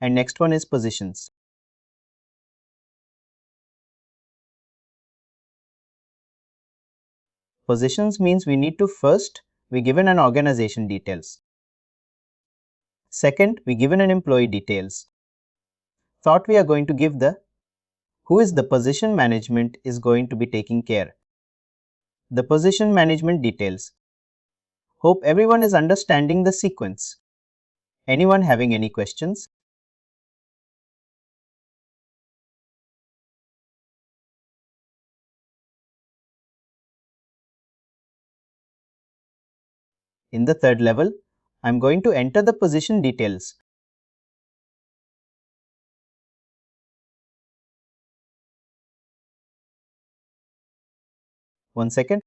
And next one is positions. Positions means we need to first, we given an organization details. Second, we given an employee details. Thought we are going to give who is the position management is going to be taking care. The position management details. Hope everyone is understanding the sequence. Anyone having any questions? In the third level, I'm going to enter the position details. One second.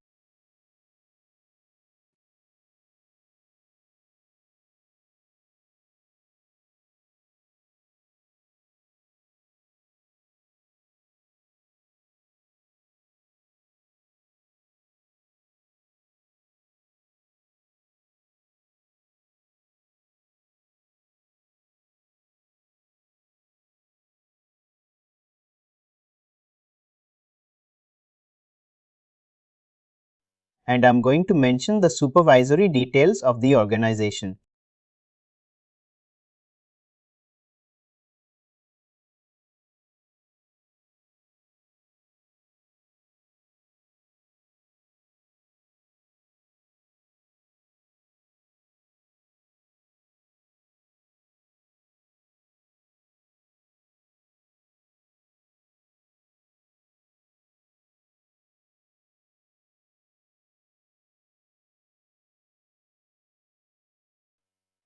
And I'm going to mention the supervisory details of the organization.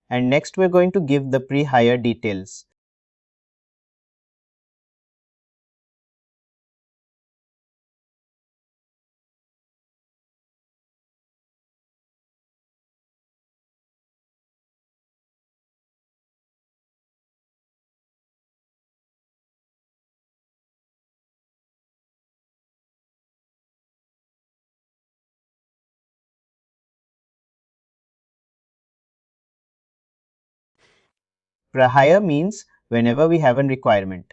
And next we're going to give the pre-hire details. Pre-hire means whenever we have a requirement.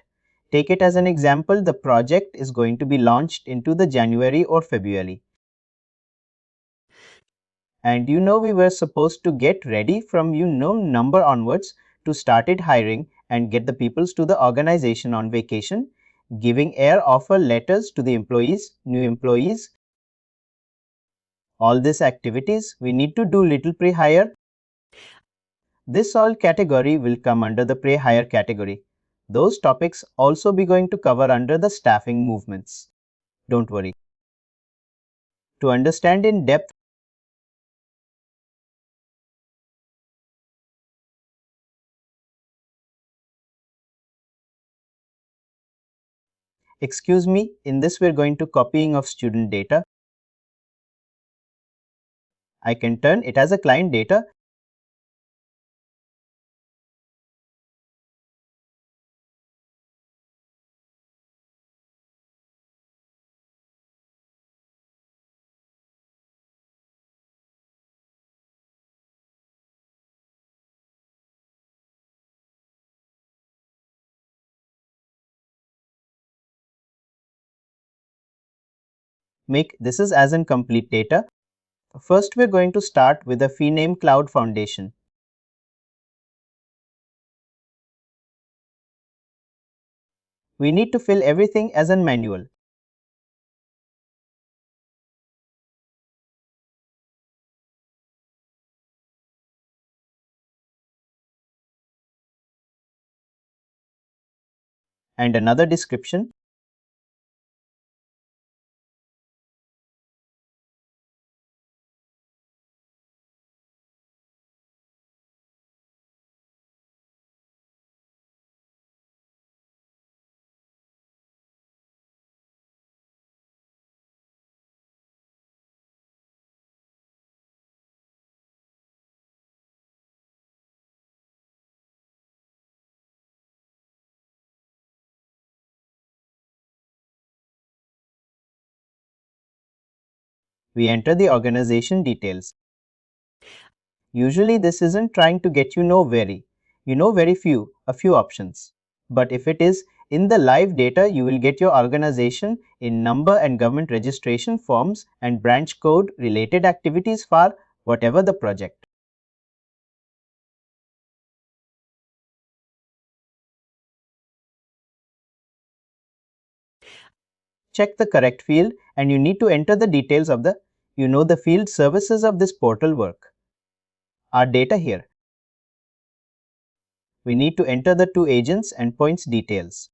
Take it as an example, the project is going to be launched into the January or February. And we were supposed to get ready from November onwards to started hiring and get the peoples to the organization on vacation, giving air offer letters to the employees, new employees. All these activities we need to do little pre-hire. This all category will come under the pre-hire category. Those topics also be going to cover under the staffing movements. Don't worry. To understand in depth, excuse me, in this we're going to copying of student data. I can turn it as a client data. Make this is as in complete data. First, we're going to start with the fee name cloud foundation. We need to fill everything as a manual. And another description. We enter the organization details. Usually this isn't trying to get very few, a few options. But if it is in the live data, you will get your organization in number and government registration forms and branch code related activities for whatever the project. Check the correct field and you need to enter the details of the field services of this portal work. Our data here. We need to enter the two agents and points details.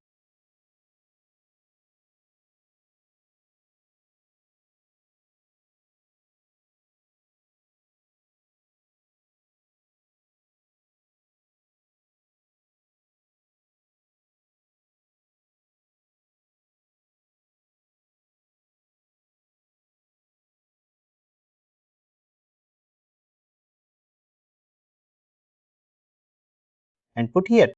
And put here.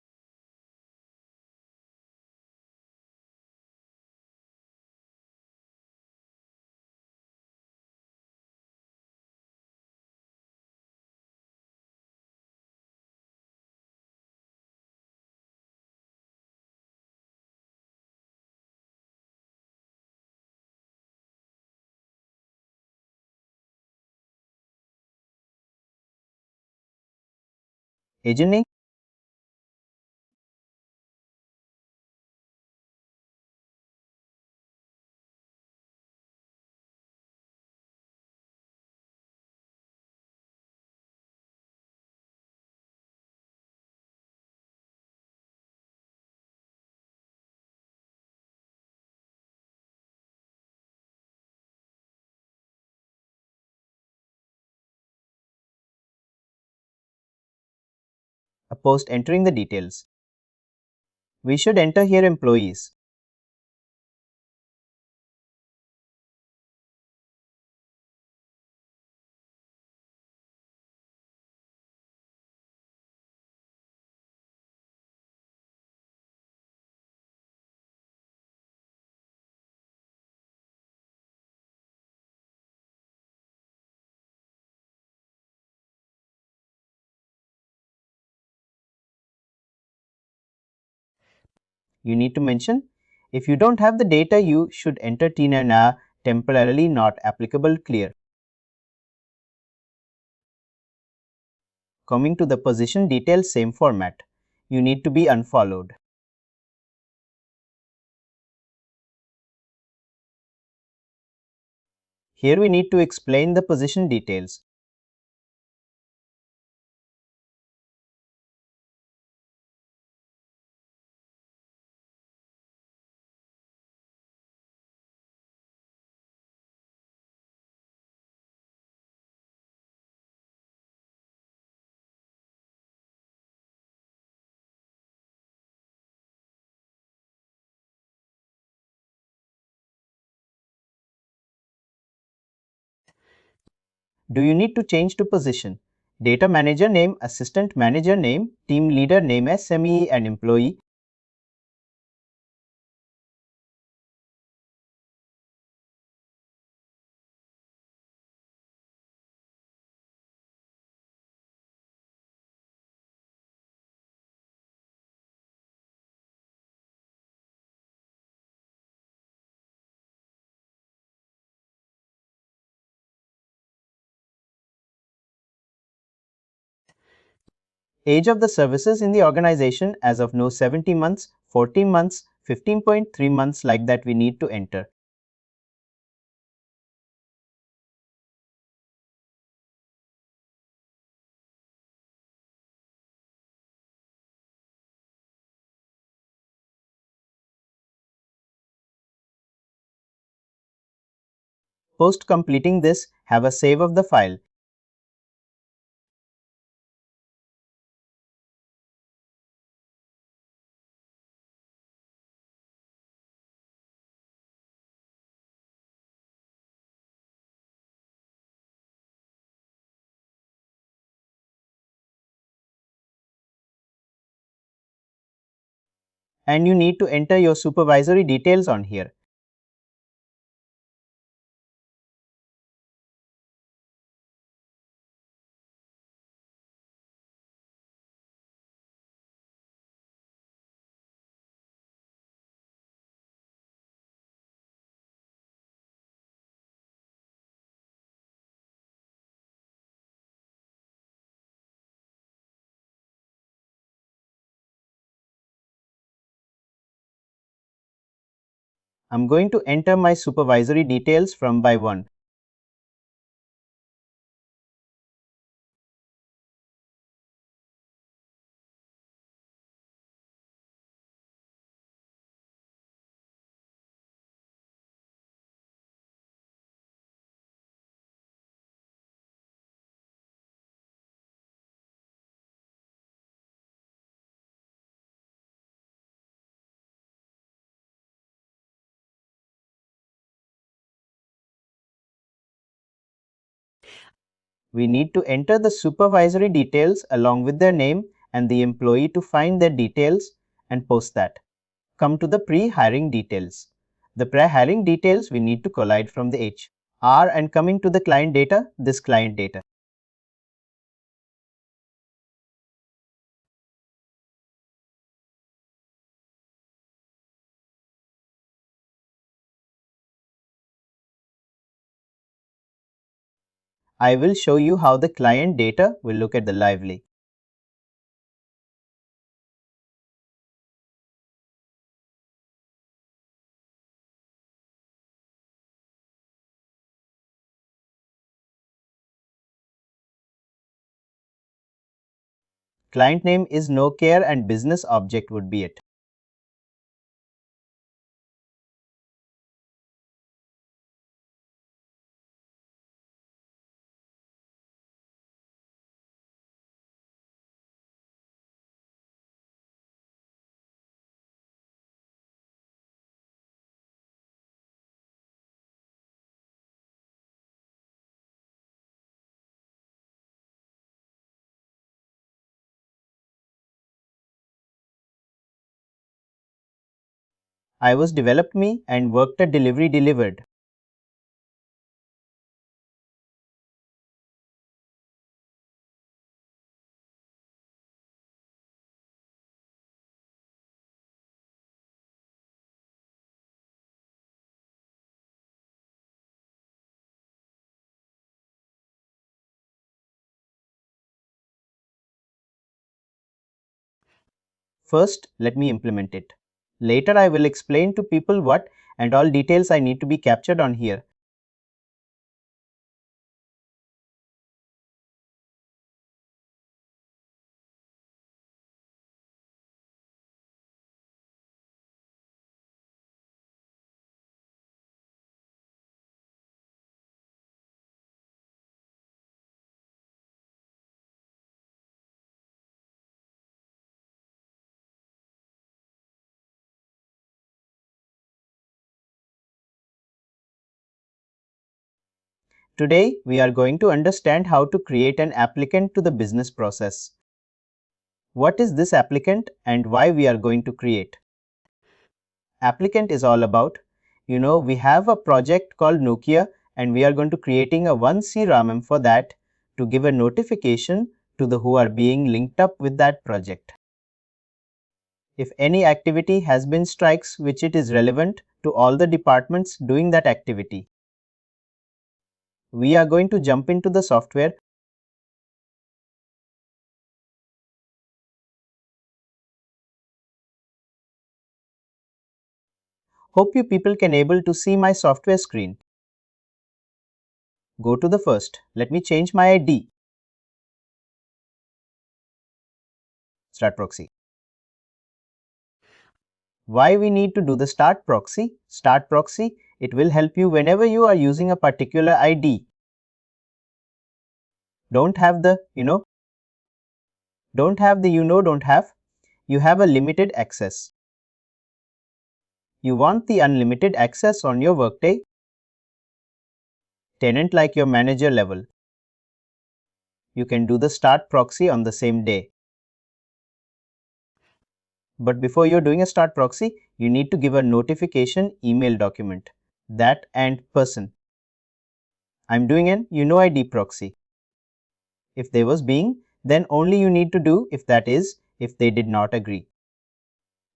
Agent name. Post entering the details. We should enter here employees. You need to mention, if you don't have the data, you should enter TNA temporarily not applicable clear. Coming to the position details, same format. You need to be unfollowed. Here we need to explain the position details. Do you need to change to position? Data manager name, assistant manager name, team leader name, SME and employee. Age of the services in the organization as of no 70 months, 40 months, 15.3 months like that we need to enter. Post completing this, have a save of the file. And you need to enter your supervisory details on here. I'm going to enter my supervisory details from by 1. We need to enter the supervisory details along with their name and the employee to find their details and post that. Come to the pre-hiring details. The pre-hiring details we need to collide from the HR and coming to the client data, this client data. I will show you how the client data will look at the lively. Client name is no care and business object would be it. I was developed me and worked at delivery delivered. First, let me implement it. Later, I will explain to people what and all details I need to be captured on here. Today, we are going to understand how to create an applicant to the business process. What is this applicant and why we are going to create? Applicant is all about, we have a project called Nokia and we are going to creating a 1C RAMM for that to give a notification to the who are being linked up with that project. If any activity has been strikes which it is relevant to all the departments doing that activity. We are going to jump into the software. Hope you people can able to see my software screen. Go to the first. Let me change my ID. Start proxy. Why we need to do the start proxy? Start proxy, it will help you whenever you are using a particular ID. Don't have the, don't have the don't have. You have a limited access. You want the unlimited access on your Workday tenant like your manager level. You can do the start proxy on the same day. But before you're doing a start proxy, you need to give a notification email document. That and person. I'm doing an ID proxy. If they was being, then only you need to do if that is, if they did not agree.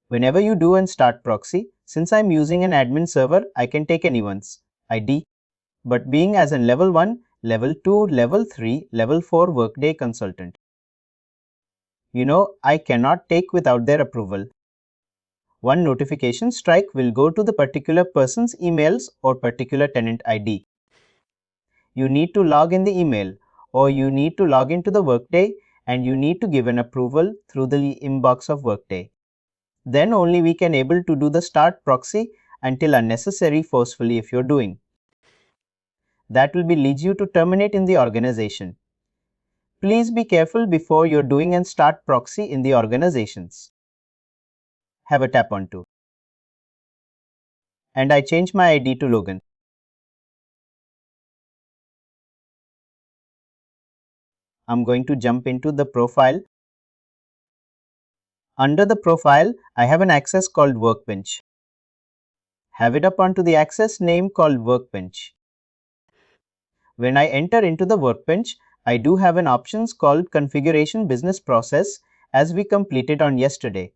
Whenever you do an start proxy, since I'm using an admin server, I can take anyone's ID. But being as in level 1, level 2, level 3, level 4 Workday consultant. I cannot take without their approval. One notification strike will go to the particular person's emails or particular tenant ID. You need to log in the email or you need to log into the Workday and you need to give an approval through the inbox of Workday. Then only we can able to do the start proxy until unnecessary forcefully if you're doing. That will be leads you to terminate in the organization. Please be careful before you're doing and start proxy in the organizations. Have a tap on to. And I change my ID to Logan. I'm going to jump into the profile. Under the profile, I have an access called Workbench. Have it up onto the access name called Workbench. When I enter into the Workbench, I do have an options called Configuration Business Process as we completed on yesterday.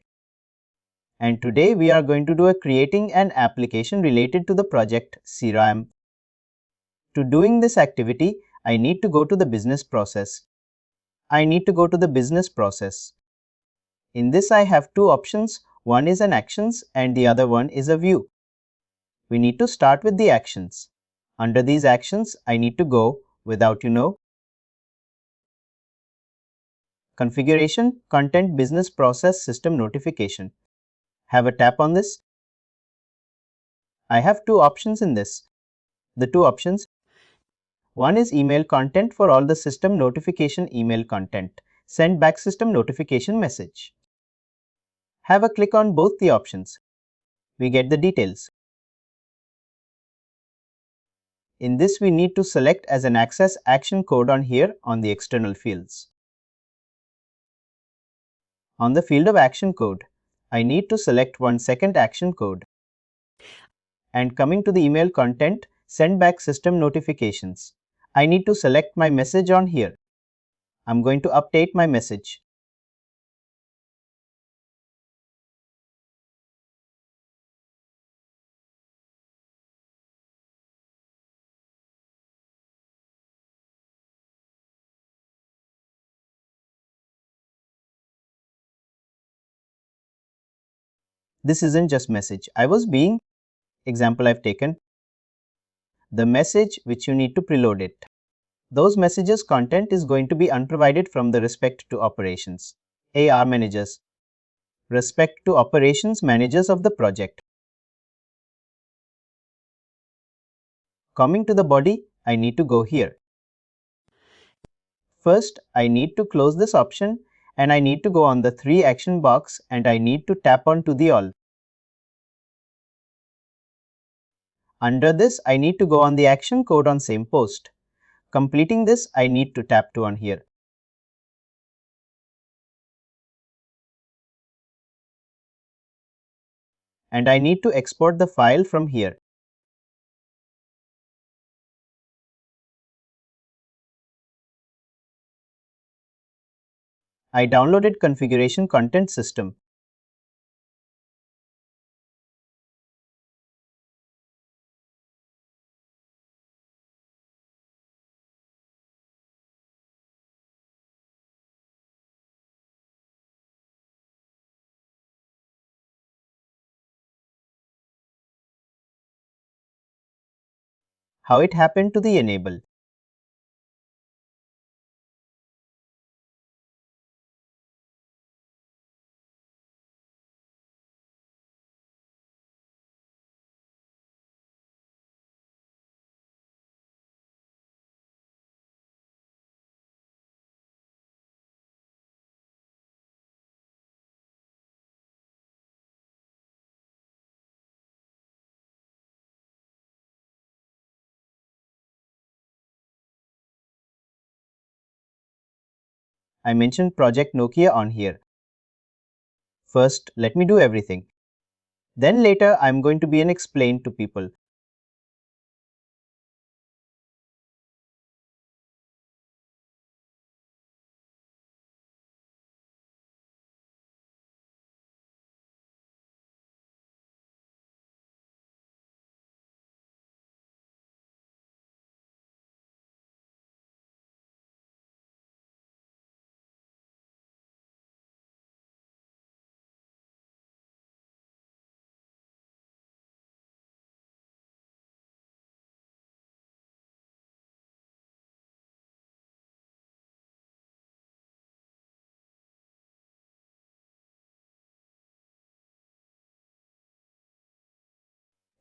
And today we are going to do creating an application related to the project CRM. To doing this activity, I need to go to the business process. I need to go to the business process. In this I have two options, one is an actions and the other one is a view. We need to start with the actions. Under these actions, I need to go without Configuration, Content, Business Process, System Notification. Have a tap on this. I have two options in this. The two options. One is email content for all the system notification email content. Send back system notification message. Have a click on both the options. We get the details. In this, we need to select as an access action code on here on the external fields. On the field of action code, I need to select 1 second action code. And coming to the email content, send back system notifications. I need to select my message on here. I'm going to update my message. this isn't just message. I was being, example I've taken, the message which you need to preload it. Those messages content is going to be unprovided from the respect to operations, AR managers, respect to operations managers of the project. Coming to the body, I need to go here. First, I need to close this option and I need to go on the 3 action box and I need to tap on to the all. Under this, I need to go on the action code on same post. Completing this, I need to tap to on here. And I need to export the file from here. I downloaded configuration content system. How it happened to the enable. I mentioned Project Nokia on here. First, let me do everything. Then later, I'm going to be an explain to people.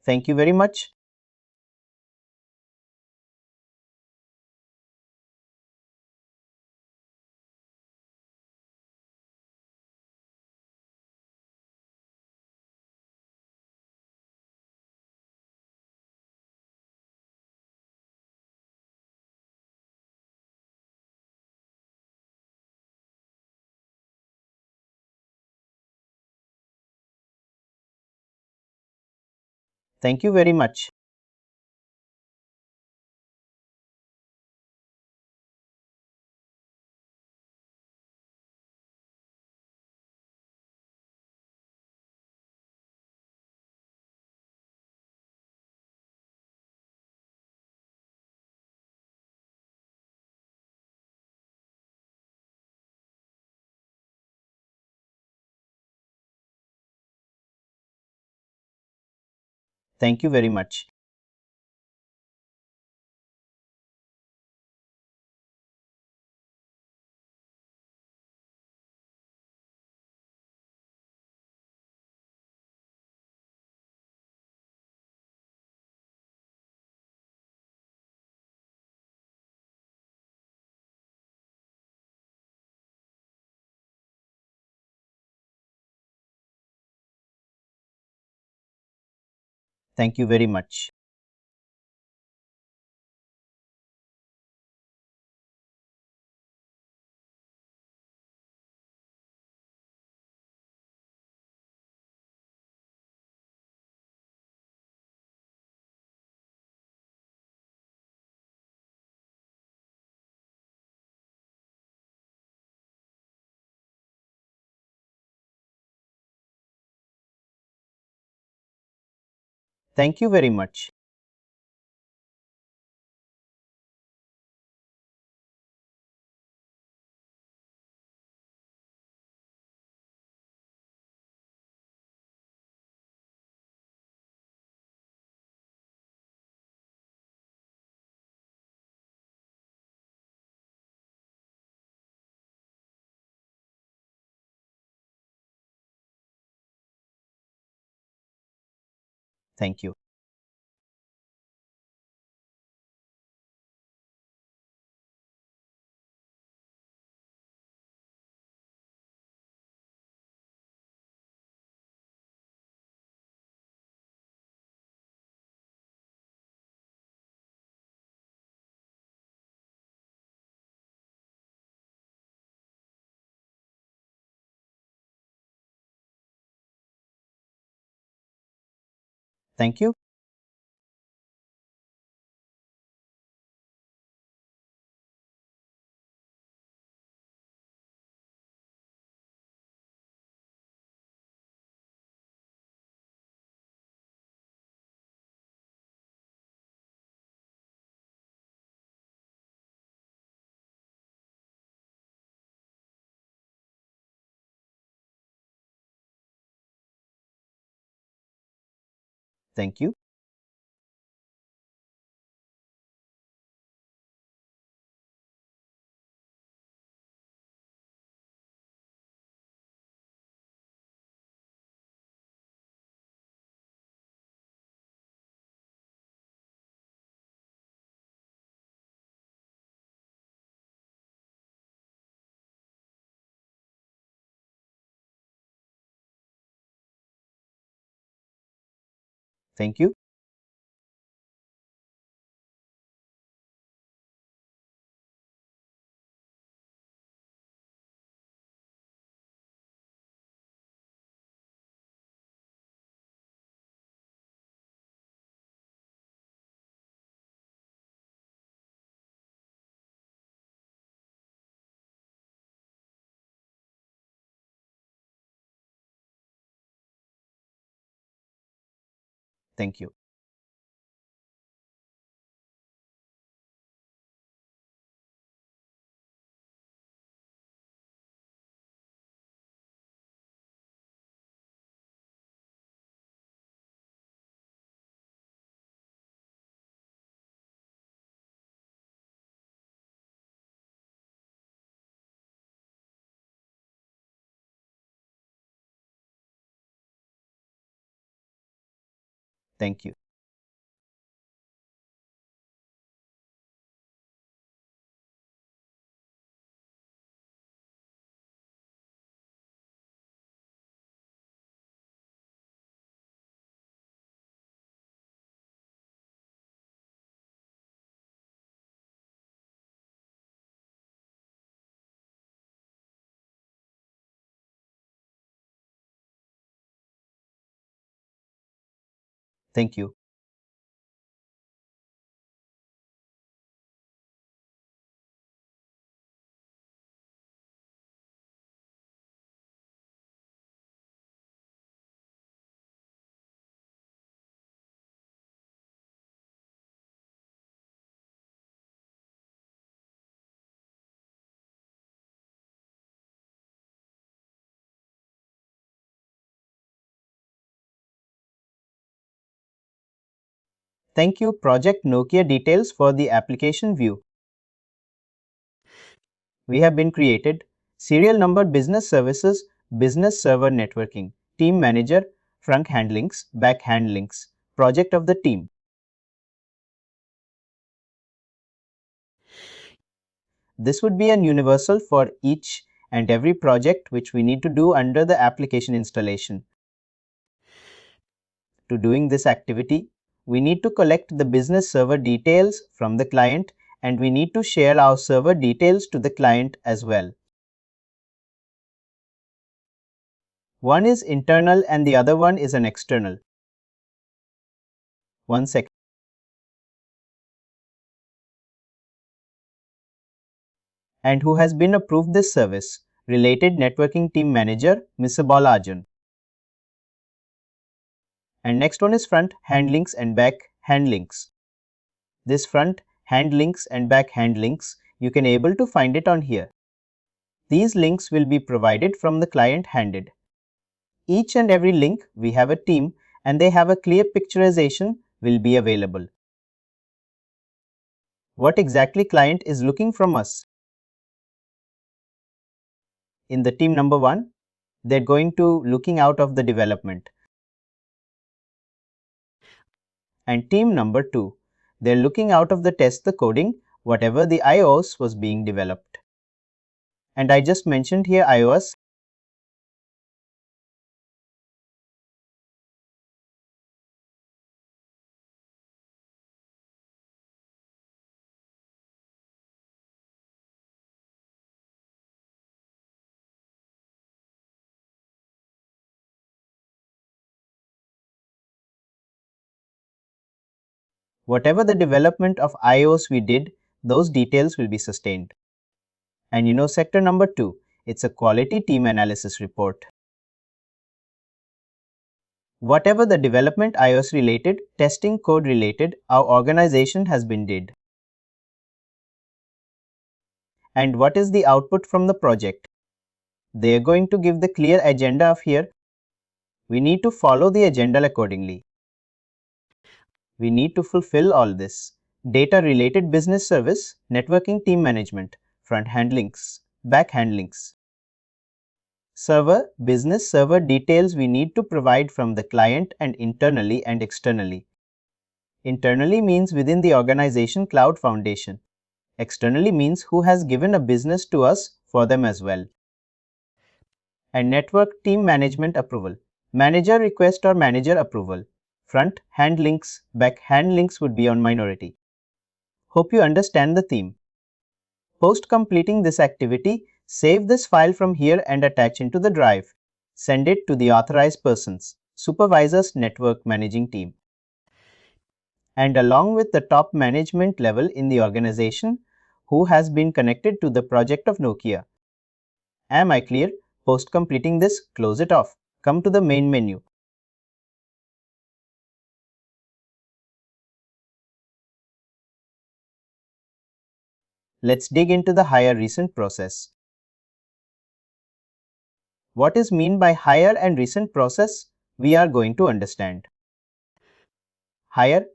Thank you very much. Thank you very much. Thank you very much. Thank you very much. Thank you very much. Thank you. Thank you. Thank you. Thank you. Thank you. Thank you. Thank you. Thank you, Project Nokia details for the application view. We have been created serial number business services, business server networking, team manager, front hand links, back hand links, project of the team. This would be an universal for each and every project which we need to do under the application installation. To doing this activity, we need to collect the business server details from the client and we need to share our server details to the client as well. One is internal and the other one is an external. One second. And who has been approved this service? Related Networking Team Manager, Mr. Balajan. And next one is front hand links and back hand links. This front hand links and back hand links, you can able to find it on here. These links will be provided from the client handed. Each and every link we have a team and they have a clear picturization will be available. What exactly client is looking from us? In the team number 1, they're going to looking out of the development. And team number 2, they're looking out of the test the coding, whatever the iOS was being developed. And I just mentioned here iOS. Whatever the development of iOS we did, those details will be sustained. And sector number 2, it's a quality team analysis report. Whatever the development iOS related, testing code related, our organization has been did. And what is the output from the project? They are going to give the clear agenda of here. We need to follow the agenda accordingly. We need to fulfill all this. Data related business service, networking team management, front hand links, back hand links. Server, business server details we need to provide from the client and internally and externally. Internally means within the organization cloud foundation. Externally means who has given a business to us for them as well. And network team management approval. Manager request or manager approval. Front hand links, back hand links would be on minority. Hope you understand the theme. Post completing this activity, save this file from here and attach into the drive. Send it to the authorized persons, supervisors, network managing team. And along with the top management level in the organization who has been connected to the project of Nokia. Am I clear? Post completing this, close it off. Come to the main menu. Let's dig into the hire recent process. What is mean by hire and recent process? We are going to understand. Hire.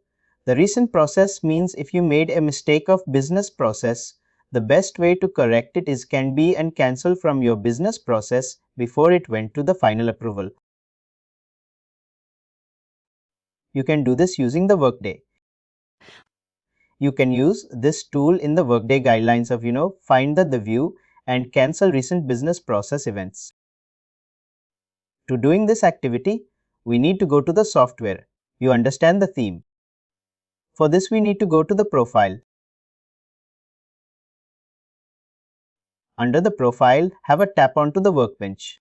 The recent process means if you made a mistake of business process, the best way to correct it is can be and cancel from your business process before it went to the final approval. You can do this using the Workday. You can use this tool in the Workday guidelines of, find the view and cancel recent business process events. To doing this activity, we need to go to the software. You understand the theme. For this, we need to go to the profile. Under the profile, have a tap onto the workbench.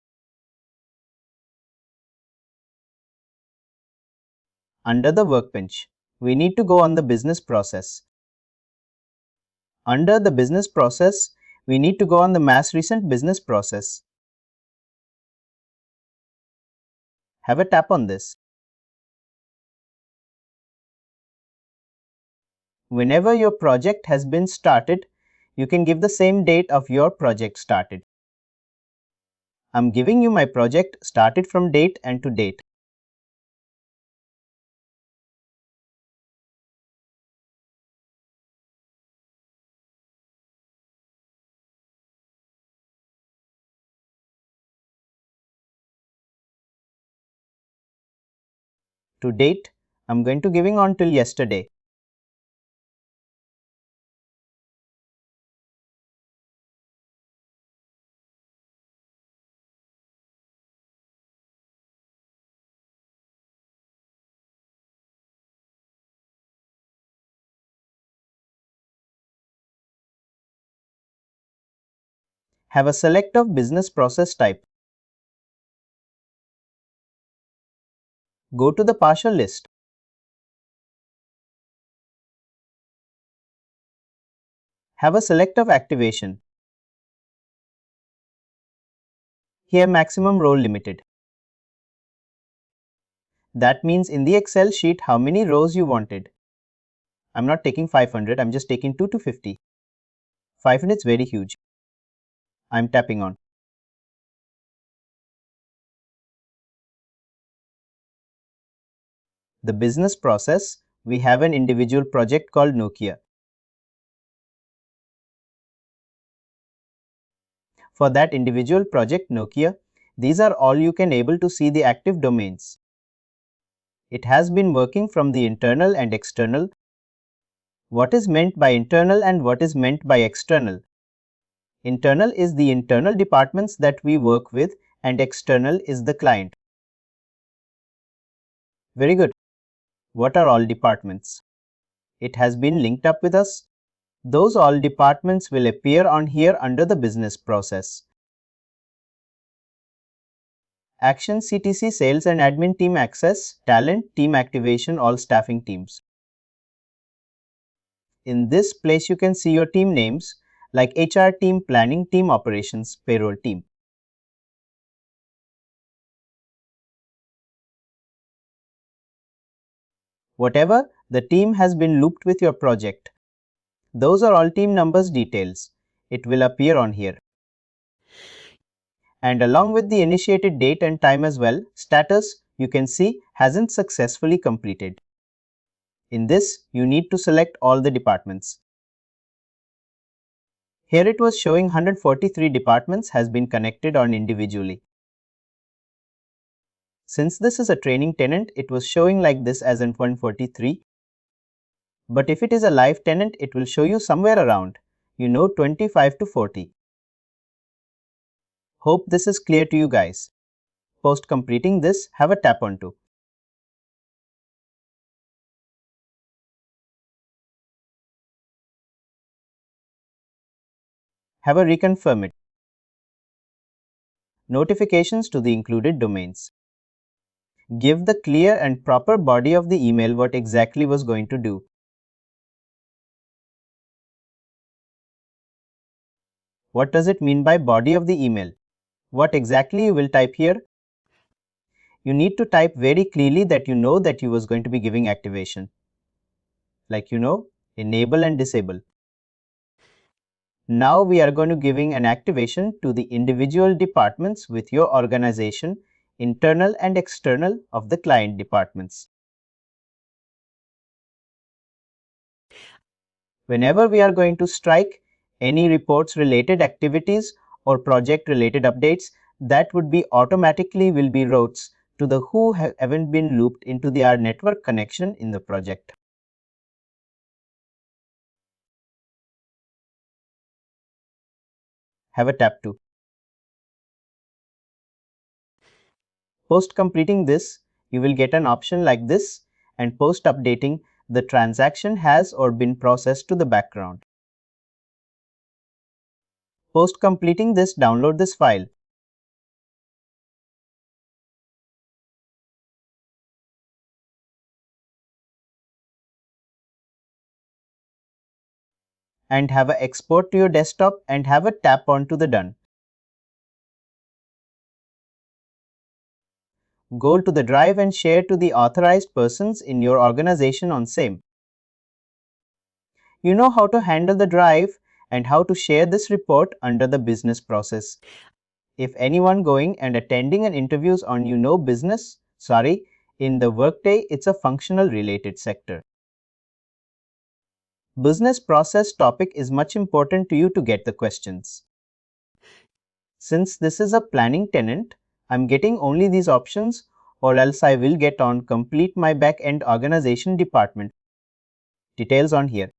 Under the workbench, we need to go on the business process. Under the business process, we need to go on the mass recent business process. Have a tap on this. Whenever your project has been started, you can give the same date of your project started. I'm giving you my project started from date and to date. To date, I'm going to giving on till yesterday. Have a select of business process type. Go to the partial list. Have a select of activation. Here maximum role limited. That means in the Excel sheet how many rows you wanted. I'm not taking 500, I'm just taking 2 to 50. 500 is very huge. I'm tapping on. The business process, we have an individual project called Nokia. For that individual project Nokia, these are all you can able to see the active domains. It has been working from the internal and external. What is meant by internal and what is meant by external? Internal is the internal departments that we work with and external is the client. Very good. What are all departments? It has been linked up with us. Those all departments will appear on here under the business process. Action CTC Sales and Admin Team Access, Talent, Team Activation, all staffing teams. In this place you can see your team names like HR team, planning team, operations, payroll team. Whatever the team has been looped with your project. Those are all team numbers details. It will appear on here. And along with the initiated date and time as well, status you can see hasn't successfully completed. In this, you need to select all the departments. Here it was showing 143 departments has been connected on individually. Since this is a training tenant, it was showing like this as in 143. But if it is a live tenant, it will show you somewhere around, 25 to 40. Hope this is clear to you guys. Post completing this, have a tap onto. Have a reconfirm it. Notifications to the included domains. Give the clear and proper body of the email what exactly was going to do. What does it mean by body of the email? What exactly you will type here? You need to type very clearly that you know that you was going to be giving activation. Like enable and disable. Now we are going to giving an activation to the individual departments with your organization, internal and external of the client departments. Whenever we are going to strike any reports related activities or project related updates, that would be automatically will be routes to the who haven't been looped into our network connection in the project. Have a tap to. Post completing this, you will get an option like this, and post updating, the transaction has or been processed to the background. Post completing this, download this file. And have a export to your desktop and have a tap onto the done. Go to the drive and share to the authorized persons in your organization on same. You know how to handle the drive and how to share this report under the business process. If anyone going and attending an interviews on business, in the Workday it's a functional related sector. Business process topic is much important to you to get the questions. Since this is a planning tenant, I'm getting only these options or else I will get on complete my back-end organization department. Details on here.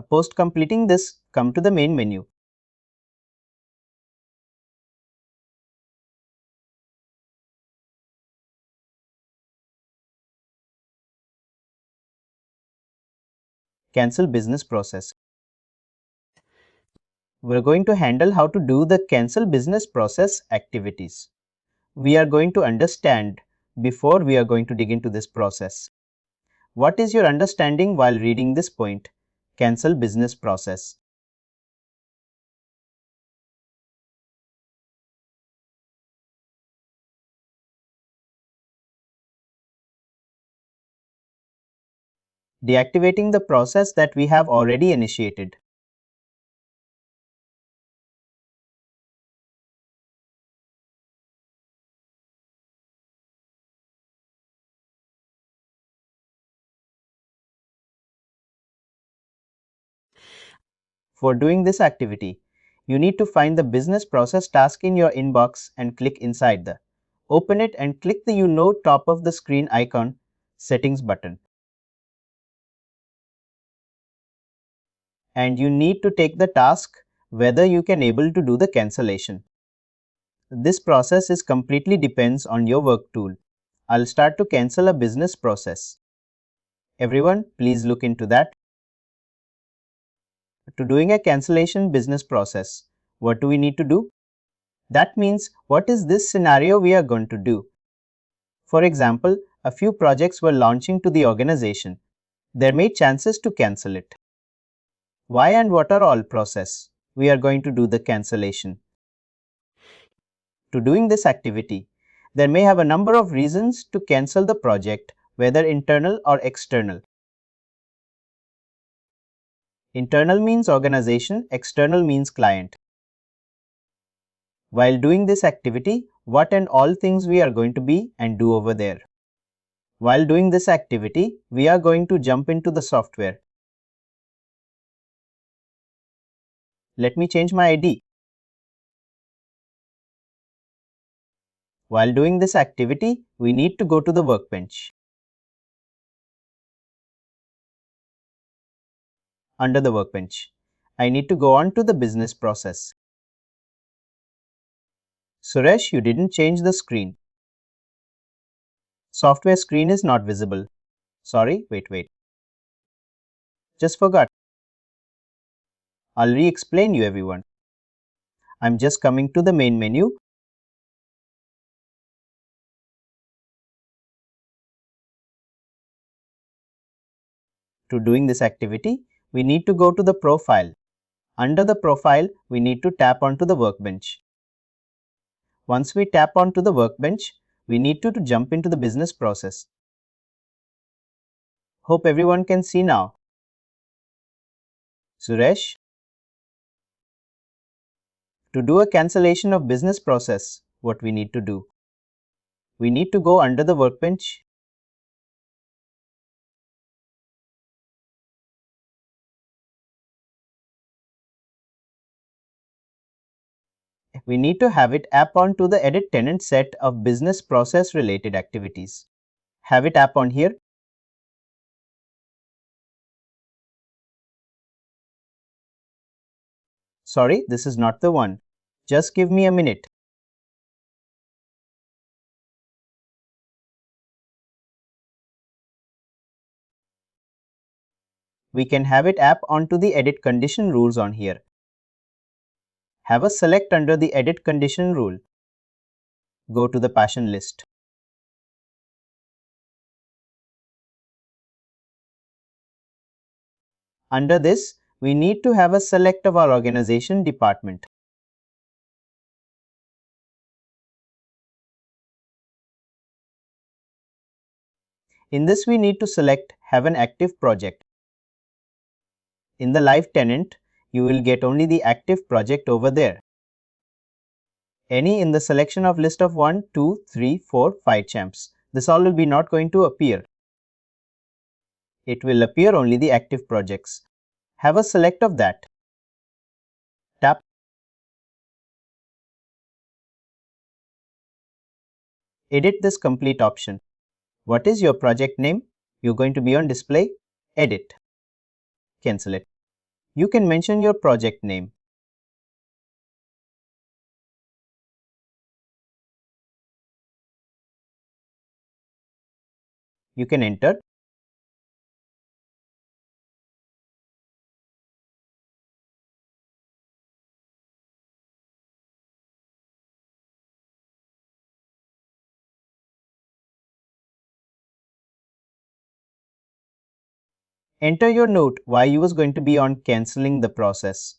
Post completing this, come to the main menu. Cancel business process. We're going to handle how to do the cancel business process activities. We are going to understand before we are going to dig into this process. What is your understanding while reading this point? Cancel business process. Deactivating the process that we have already initiated. For doing this activity, You need to find the business process task in your inbox and click inside the Open it and click the top of the screen icon Settings button. And you need to take the task whether you can able to do the cancellation. This process is completely depends on your work tool. I'll start to cancel a business process. Everyone, please look into that. To doing a cancellation business process, what do we need to do? That means what is this scenario we are going to do? For example, a few projects were launching to the organization. There may chances to cancel it. Why and what are all process? We are going to do the cancellation. To doing this activity, there may have a number of reasons to cancel the project, whether internal or external. Internal means organization, external means client. While doing this activity, what and all things we are going to be and do over there. While doing this activity, we are going to jump into the software. Let me change my ID. While doing this activity, we need to go to the workbench. Under the workbench, I need to go on to the business process. Suresh, you didn't change the screen. Software screen is not visible. Sorry, wait. Just forgot. I'll re-explain you everyone. I'm just coming to the main menu. To doing this activity, we need to go to the profile. Under the profile, we need to tap onto the workbench. Once we tap onto the workbench, we need to jump into the business process. Hope everyone can see now. Suresh, to do a cancellation of business process, what we need to do? We need to go under the workbench. We need to have it app on to the edit tenant set of business process related activities. Have it app on here. Sorry, this is not the one. Just give me a minute. We can have it app onto the edit condition rules on here. Have a select under the edit condition rule. Go to the passion list. Under this, we need to have a select of our organization department. In this, we need to select have an active project. In the live tenant, you will get only the active project over there. Any in the selection of list of 1, 2, 3, 4, 5 champs. This all will be not going to appear. It will appear only the active projects. Have a select of that. Tap. Edit this complete option. What is your project name? You're going to be on display. Edit. Cancel it. You can mention your project name. You can enter. Enter your note why you was going to be on cancelling the process.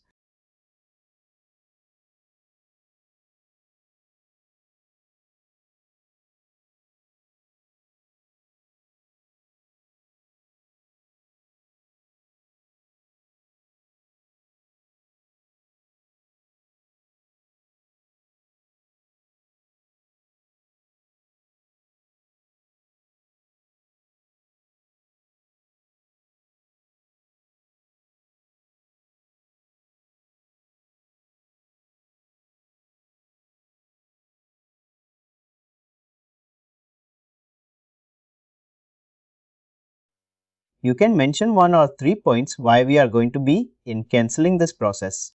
You can mention 1 or 3 points why we are going to be in cancelling this process.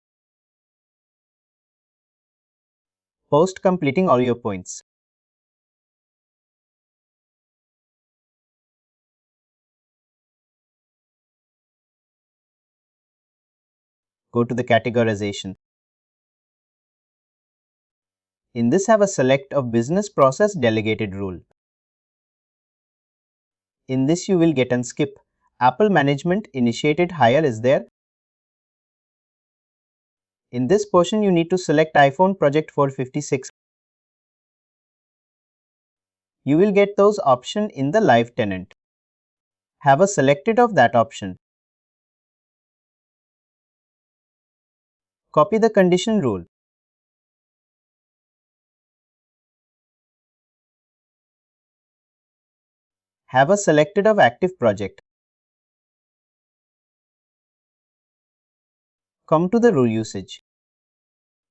Post completing all your points. Go to the categorization. In this, have a select of business process delegated rule. In this, you will get an skip. Apple management initiated hire is there. In this portion, you need to select iPhone project 456. You will get those options in the live tenant. Have a selected of that option. Copy the condition rule. Have a selected of active project. Come to the rule usage.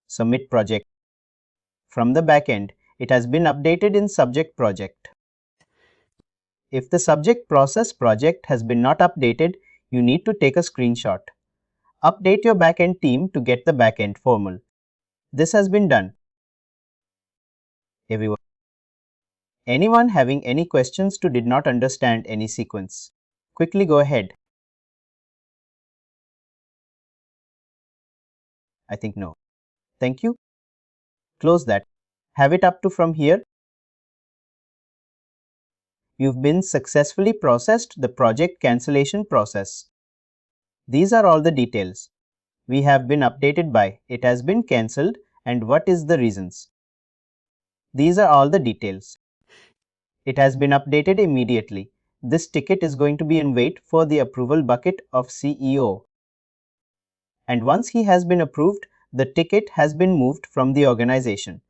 Submit project. From the backend, it has been updated in subject project. If the subject process project has been not updated, you need to take a screenshot. Update your backend team to get the backend formal. This has been done. Everyone. Anyone having any questions to did not understand any sequence? Quickly go ahead. I think no. Thank you. Close that. Have it up to from here. You've been successfully processed the project cancellation process. These are all the details. We have been updated by it has been cancelled and what is the reasons. These are all the details. It has been updated immediately. This ticket is going to be in wait for the approval bucket of CEO. And once he has been approved, the ticket has been moved from the organization.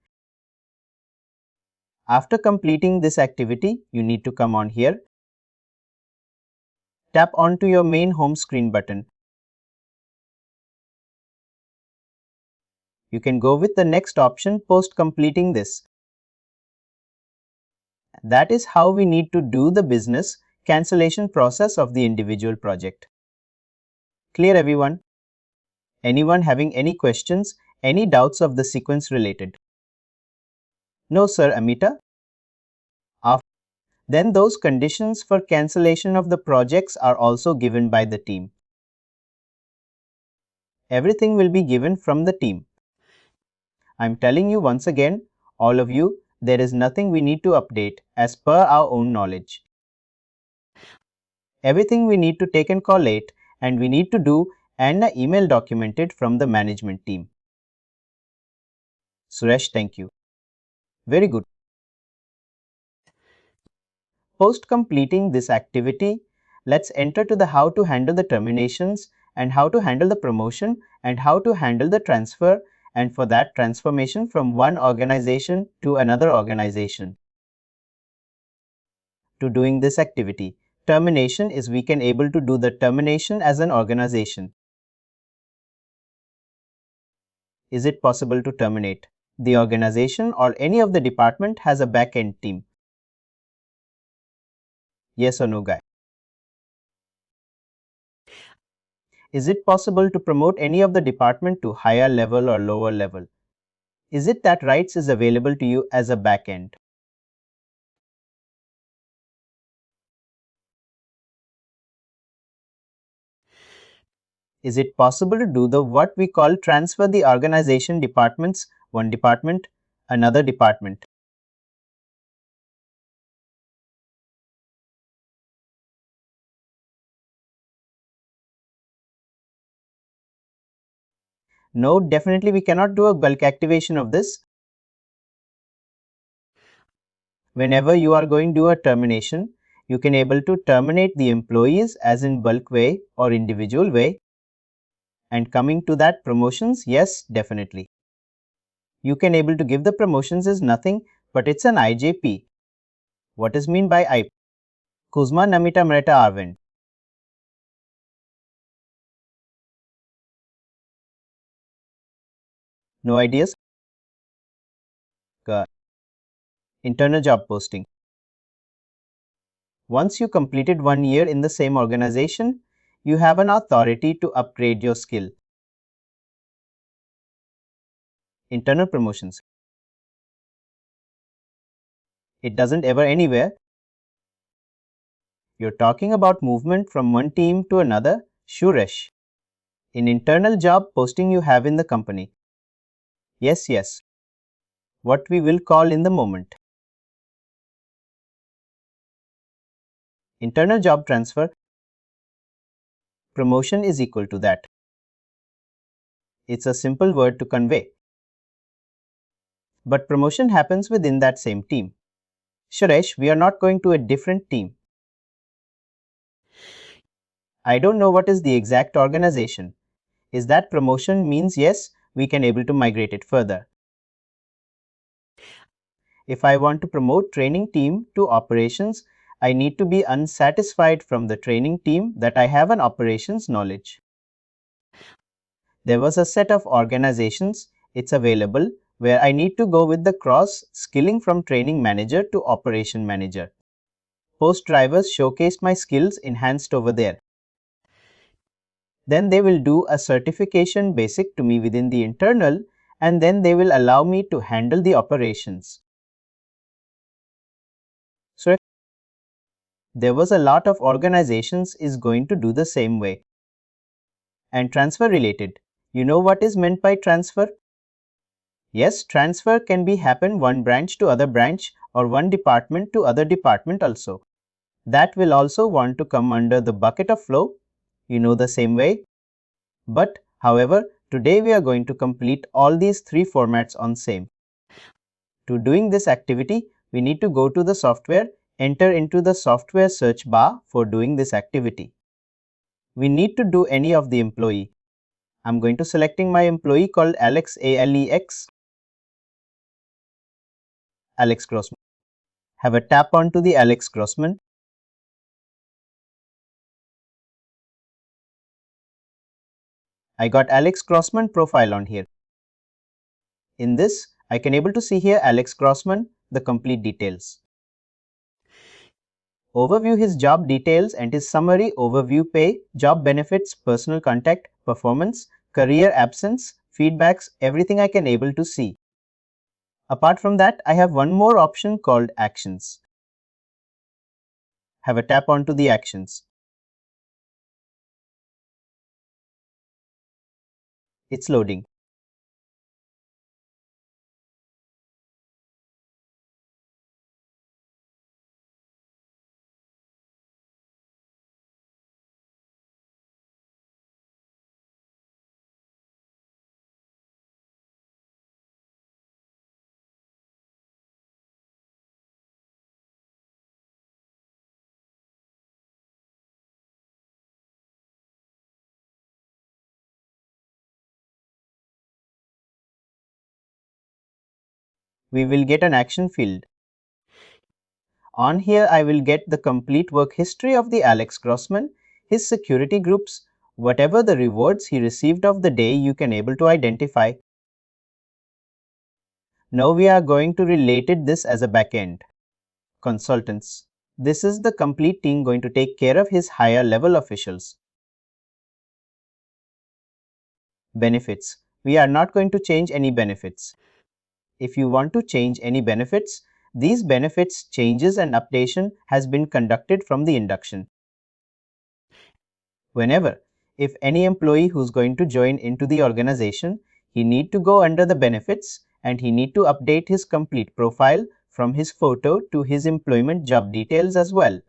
After completing this activity, you need to come on here. Tap onto your main home screen button. You can go with the next option post completing this. That is how we need to do the business cancellation process of the individual project. Clear everyone? Anyone having any questions, any doubts of the sequence related? No sir, Amita. Then those conditions for cancellation of the projects are also given by the team. Everything will be given from the team. I'm telling you once again, all of you, there is nothing we need to update as per our own knowledge. Everything we need to take and collate and we need to do and an email documented from the management team. Suresh, thank you. Very good. Post completing this activity, let's enter to the how to handle the terminations and how to handle the promotion and how to handle the transfer and for that transformation from one organization to another organization. To doing this activity, termination is we can able to do the termination as an organization. Is it possible to terminate? The organization or any of the department has a back-end team. Yes or no, guy? Is it possible to promote any of the department to higher level or lower level? Is it that rights is available to you as a backend? Is it possible to do the what we call transfer the organization departments, one department, another department? No, definitely we cannot do a bulk activation of this. Whenever you are going to do a termination, you can able to terminate the employees as in bulk way or individual way. And coming to that promotions, yes, definitely. You can able to give the promotions is nothing, but it's an IJP. What is mean by IP? Kuzma Namita Mreta Arvind. No ideas? Internal job posting. Once you completed 1 year in the same organization, you have an authority to upgrade your skill. Internal promotions. It doesn't ever anywhere. You're talking about movement from one team to another? Suresh. In internal job posting you have in the company. Yes. What we will call in the moment. Internal job transfer. Promotion is equal to that. It's a simple word to convey. But promotion happens within that same team. Suresh, we are not going to a different team. I don't know what is the exact organization. Is that promotion means yes, we can able to migrate it further. If I want to promote training team to operations, I need to be unsatisfied from the training team that I have an operations knowledge. There was a set of organizations, it's available, where I need to go with the cross skilling from training manager to operation manager. Post drivers showcased my skills enhanced over there. Then they will do a certification basic to me within the internal, and then they will allow me to handle the operations. So there was a lot of organizations is going to do the same way. And transfer related. You know what is meant by transfer? Yes, transfer can be happen one branch to other branch or one department to other department also. That will also want to come under the bucket of flow. You know the same way. But however, today we are going to complete all these three formats on same. To doing this activity, we need to go to the software, enter into the software search bar for doing this activity. We need to do any of the employee. I'm going to selecting my employee called Alex, A-L-E-X. Alex Grossman. Have a tap onto the Alex Grossman. I got Alex Grossman profile on here. In this, I can able to see here Alex Grossman, the complete details. Overview his job details and his summary overview pay, job benefits, personal contact, performance, career absence, feedbacks, everything I can able to see. Apart from that, I have one more option called actions. Have a tap onto the actions. It's loading. We will get an action field. On here, I will get the complete work history of the Alex Grossman, his security groups, whatever the rewards he received of the day you can able to identify. Now we are going to relate it this as a backend. Consultants. This is the complete team going to take care of his higher level officials. Benefits. We are not going to change any benefits. If you want to change any benefits, these benefits changes and updation has been conducted from the induction. Whenever, if any employee who's going to join into the organization, he need to go under the benefits and he need to update his complete profile from his photo to his employment job details as well.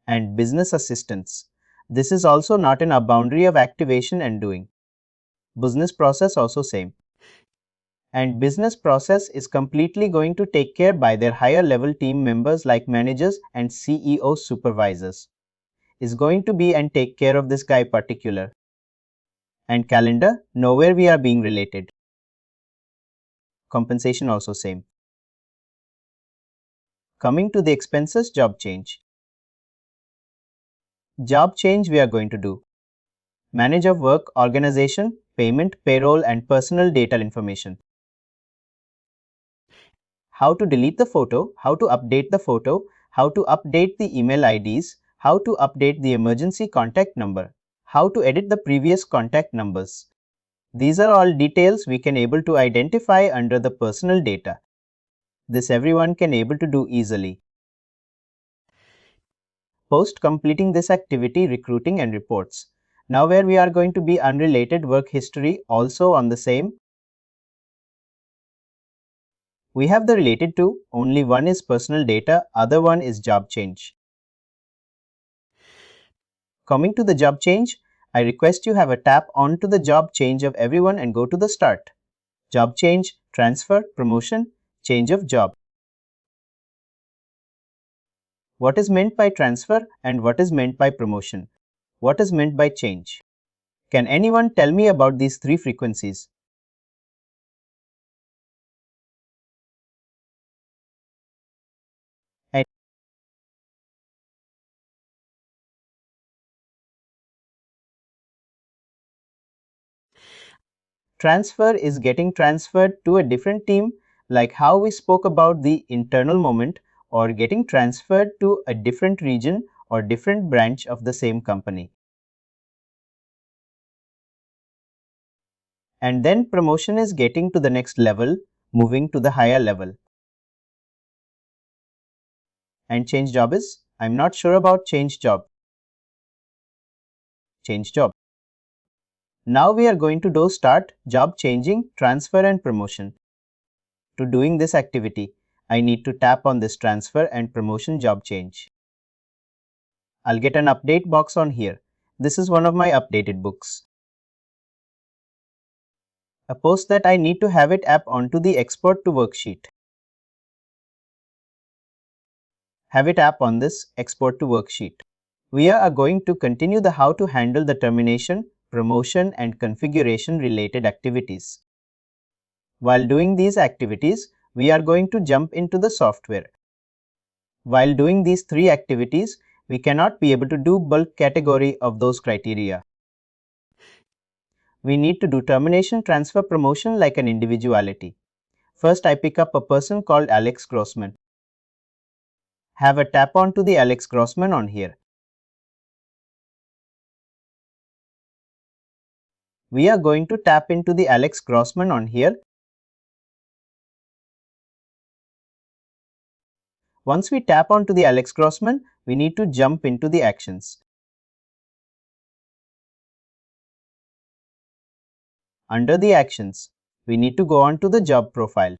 And business assistance. This is also not in a boundary of activation and doing. Business process also same. And business process is completely going to take care by their higher level team members like managers and CEO supervisors. Is going to be and take care of this guy particular. And calendar, nowhere we are being related. Compensation also same. Coming to the expenses job change. Job change we are going to do. Manage of work, organization, payment, payroll and personal data information. How to delete the photo, how to update the photo, how to update the email IDs, how to update the emergency contact number, how to edit the previous contact numbers. These are all details we can able to identify under the personal data. This everyone can able to do easily. Post completing this activity, recruiting and reports. Now where we are going to be unrelated work history also on the same. We have the related to, only one is personal data, other one is job change. Coming to the job change, I request you have a tap onto the job change of everyone and go to the start. Job change, transfer, promotion, change of job. What is meant by transfer and what is meant by promotion? What is meant by change? Can anyone tell me about these three frequencies? And transfer is getting transferred to a different team, like how we spoke about the internal moment, or getting transferred to a different region or different branch of the same company. And then promotion is getting to the next level, moving to the higher level. And change job is, I'm not sure about change job. Change job. Now we are going to do start job changing, transfer and promotion. To doing this activity, I need to tap on this transfer and promotion job change. I'll get an update box on here. This is one of my updated books. Suppose that I need to have it app onto the export to worksheet. Have it app on this export to worksheet. We are going to continue the how to handle the termination, promotion and configuration related activities. While doing these activities, we are going to jump into the software. While doing these three activities, we cannot be able to do bulk category of those criteria. We need to do termination, transfer, promotion like an individuality. First, I pick up a person called Alex Grossman. Have a tap on to the Alex Grossman on here. We are going to tap into the Alex Grossman on here. Once we tap onto the Alex Grossman, we need to jump into the actions. Under the actions, we need to go on to the job profile.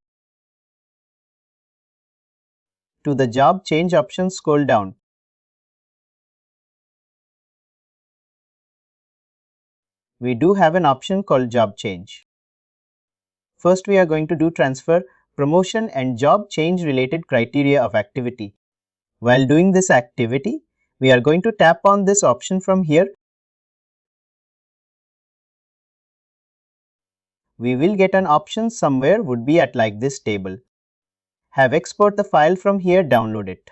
To the job change option, scroll down. We do have an option called job change. First, we are going to do transfer, promotion and job change related criteria of activity. While doing this activity, we are going to tap on this option from here. We will get an option somewhere would be at like this table. Have export the file from here, download it.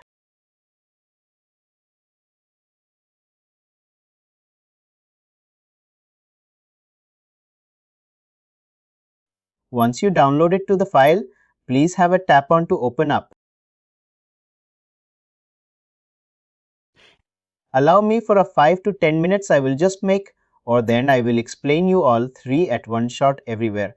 Once you download it to the file, please have a tap on to open up. Allow me for a 5 to 10 minutes I will just make, or then I will explain you all three at one shot everywhere.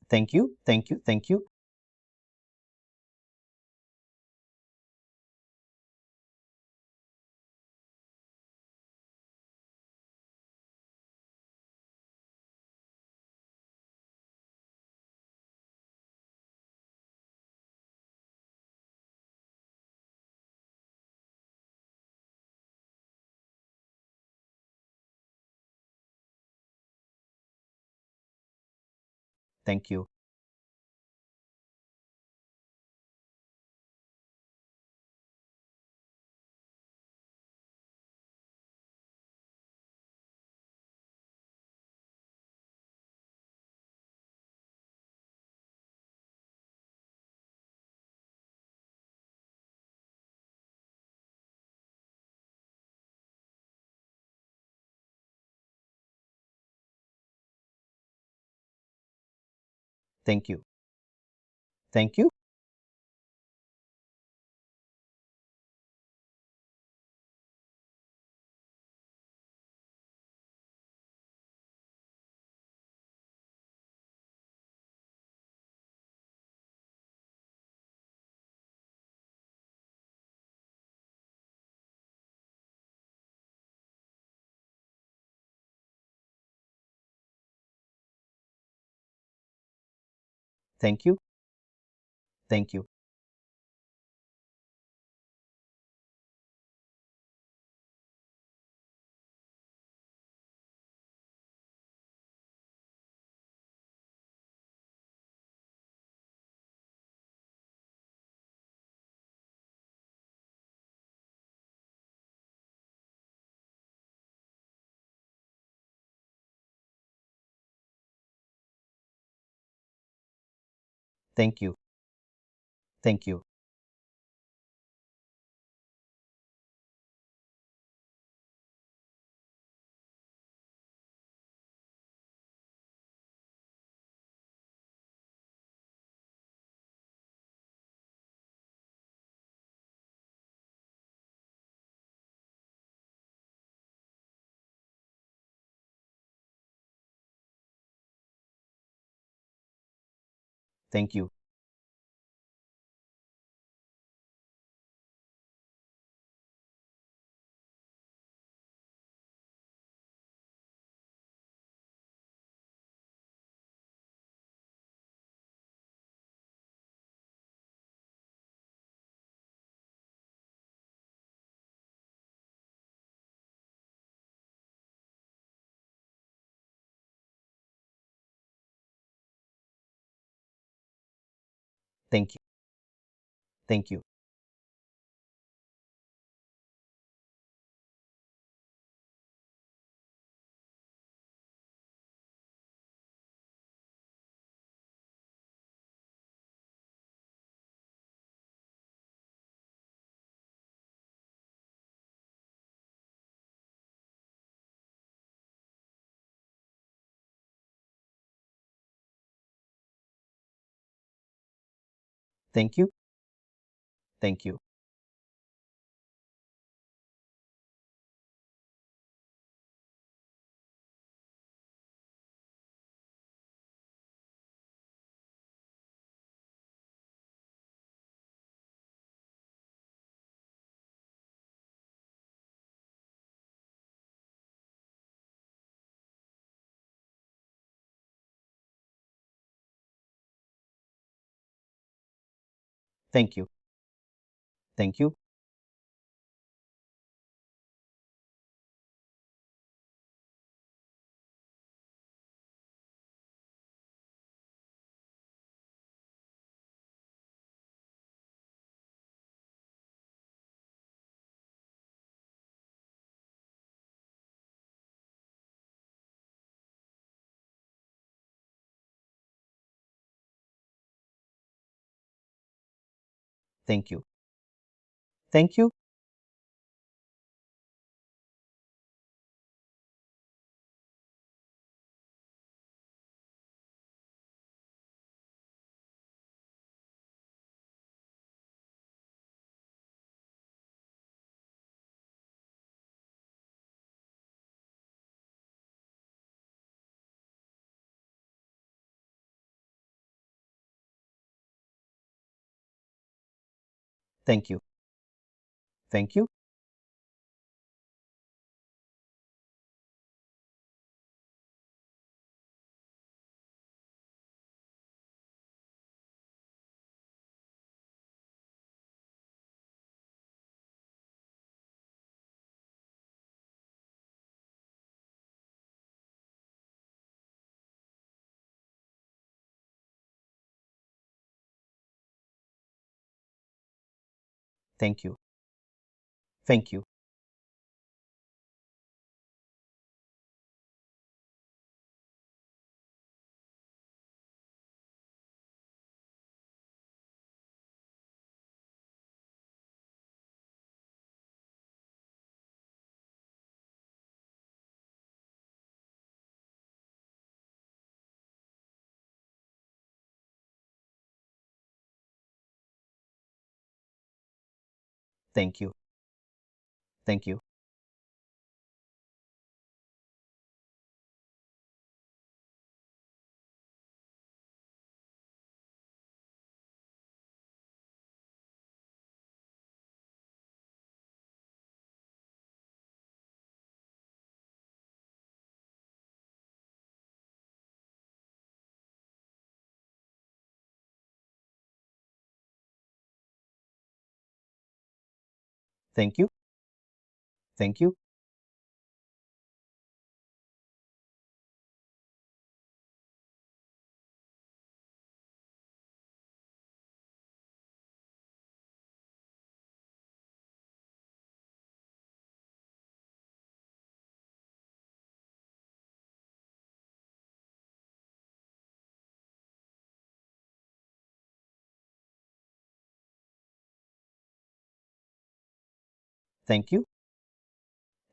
Thank you, thank you, thank you. Thank you. Thank you. Thank you. Thank you. Thank you. Thank you. Thank you. Thank you. Thank you. Thank you. Thank you. Thank you. Thank you. Thank you. Thank you. Thank you. Thank you. Thank you. Thank you. Thank you. Thank you. Thank you. Thank you. Thank you. Thank you. Thank you.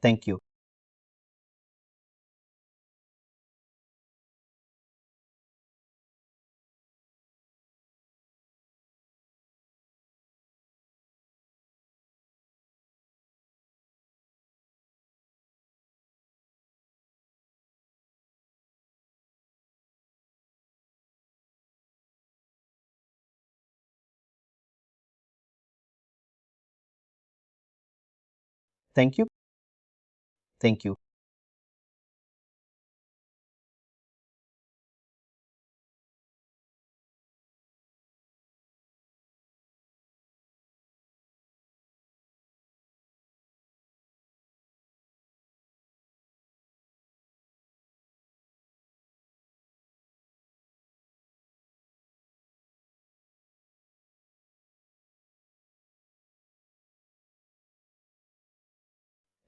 Thank you. Thank you. Thank you.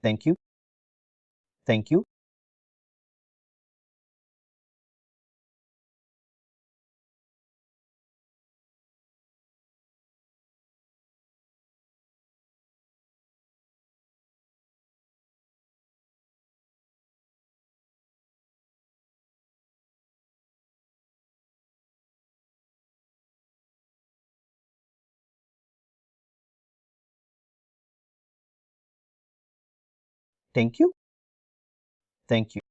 Thank you. Thank you. Thank you.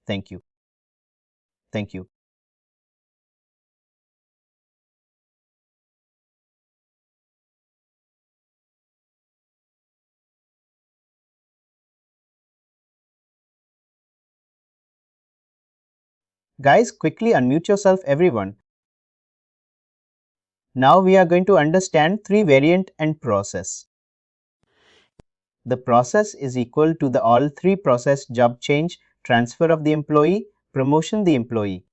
Thank you. Thank you. Guys, quickly unmute yourself, everyone. Now we are going to understand three variant and process. The process is equal to the all three process: job change, transfer of the employee, promotion the employee.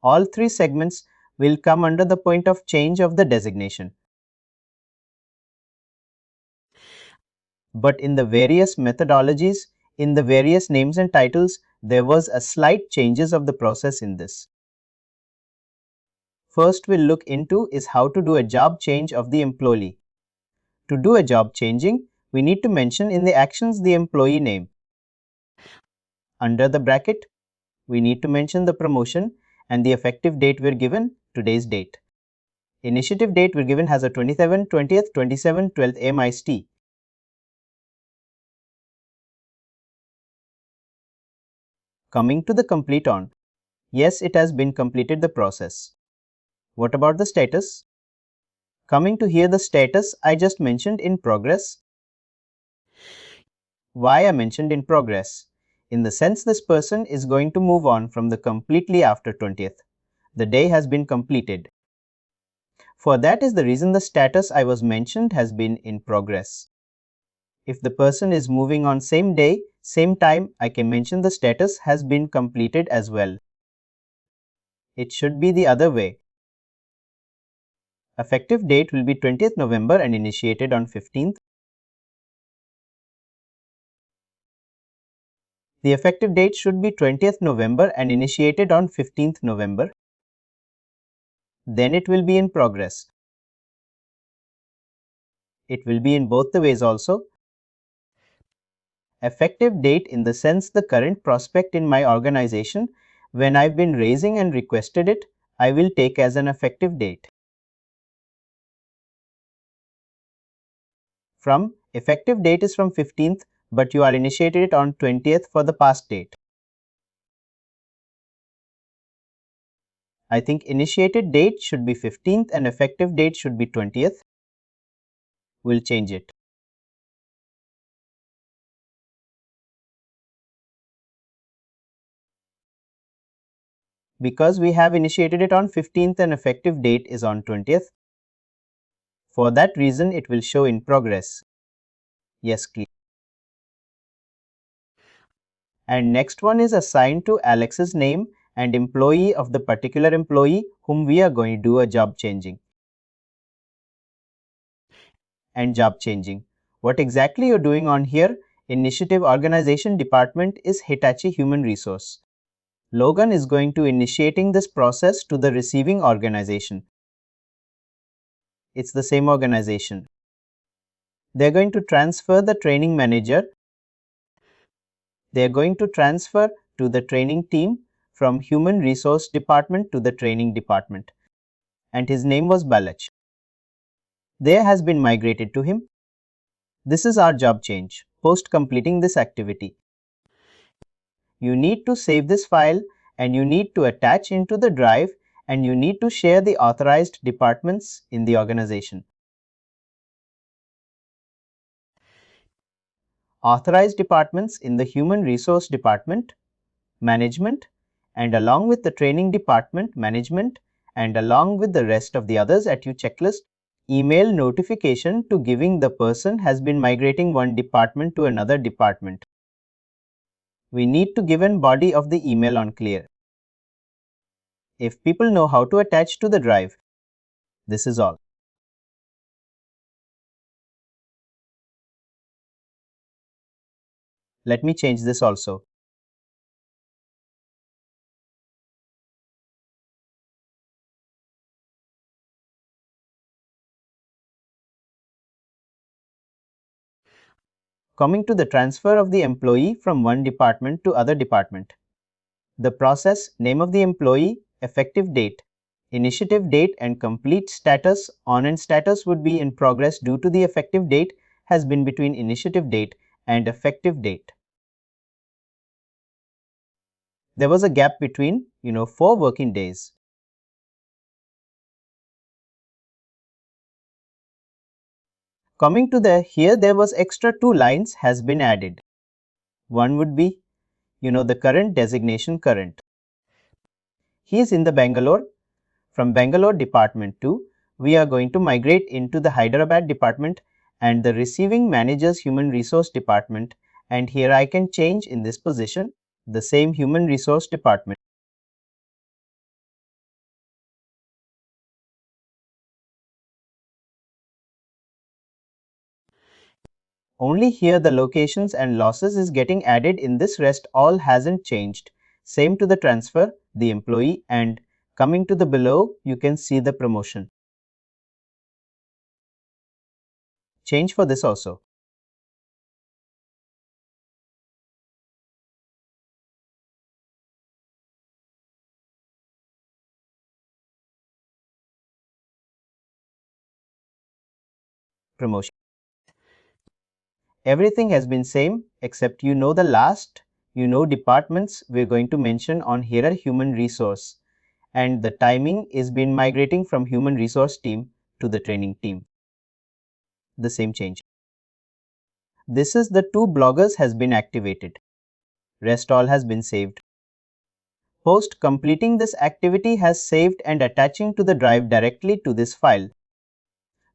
All three segments will come under the point of change of the designation. But in the various methodologies, in the various names and titles, there was a slight changes of the process in this. First we'll look into is how to do a job change of the employee. To do a job changing, we need to mention in the actions the employee name. Under the bracket, we need to mention the promotion and the effective date we're given, today's date. Initiative date we're given has a 27, 20th, 27, 12th AM IST. Coming to the complete on. Yes, it has been completed the process. What about the status? Coming to here the status I just mentioned in progress. Why I mentioned in progress? In the sense this person is going to move on from the completely after 20th. The day has been completed. For that is the reason the status I was mentioned has been in progress. If the person is moving on same day, same time, I can mention the status has been completed as well. It should be the other way. Effective date will be 20th November and initiated on 15th. The effective date should be 20th November and initiated on 15th November. Then it will be in progress. It will be in both the ways also. Effective date in the sense the current prospect in my organization, when I've been raising and requested it, I will take as an effective date. From effective date is from 15th, but you are initiated it on 20th for the past date. I think initiated date should be 15th and effective date should be 20th. We'll change it. Because we have initiated it on 15th and effective date is on 20th. For that reason, it will show in progress. Yes, clear. And next one is assigned to Alex's name and employee of the particular employee whom we are going to do a job changing. And job changing. What exactly you're doing on here? Initiative Organization Department is Hitachi Human Resource. Logan is going to initiating this process to the receiving organization. It's the same organization. They're going to transfer the training manager. They're going to transfer to the training team from Human Resource Department to the training department. And his name was Balach. There has been migrated to him. This is our job change post completing this activity. You need to save this file and you need to attach into the drive and you need to share the authorized departments in the organization. Authorized departments in the Human Resource Department, Management, and along with the Training Department, Management, and along with the rest of the others at your checklist, email notification to giving the person has been migrating one department to another department. We need to give an body of the email on clear. If people know how to attach to the drive, this is all. Let me change this also. Coming to the transfer of the employee from one department to other department. The process, name of the employee, effective date, initiative date and complete status on and status would be in progress due to the effective date has been between initiative date and effective date. There was a gap between, 4 working days. Coming to here there was extra 2 lines has been added. One would be, the current designation current. He is in the Bangalore. From Bangalore department to, we are going to migrate into the Hyderabad department and the receiving manager's human resource department, and here I can change in this position the same human resource department. Only here the locations and losses is getting added, in this rest all hasn't changed. Same to the transfer, the employee, and coming to the below you can see the promotion. Change for this also. Promotion. Everything has been same except the last, departments we're going to mention on here are human resource, and the timing is been migrating from human resource team to the training team. The same change. This is the two bloggers has been activated. Rest all has been saved. Post completing this activity has saved and attaching to the drive directly to this file.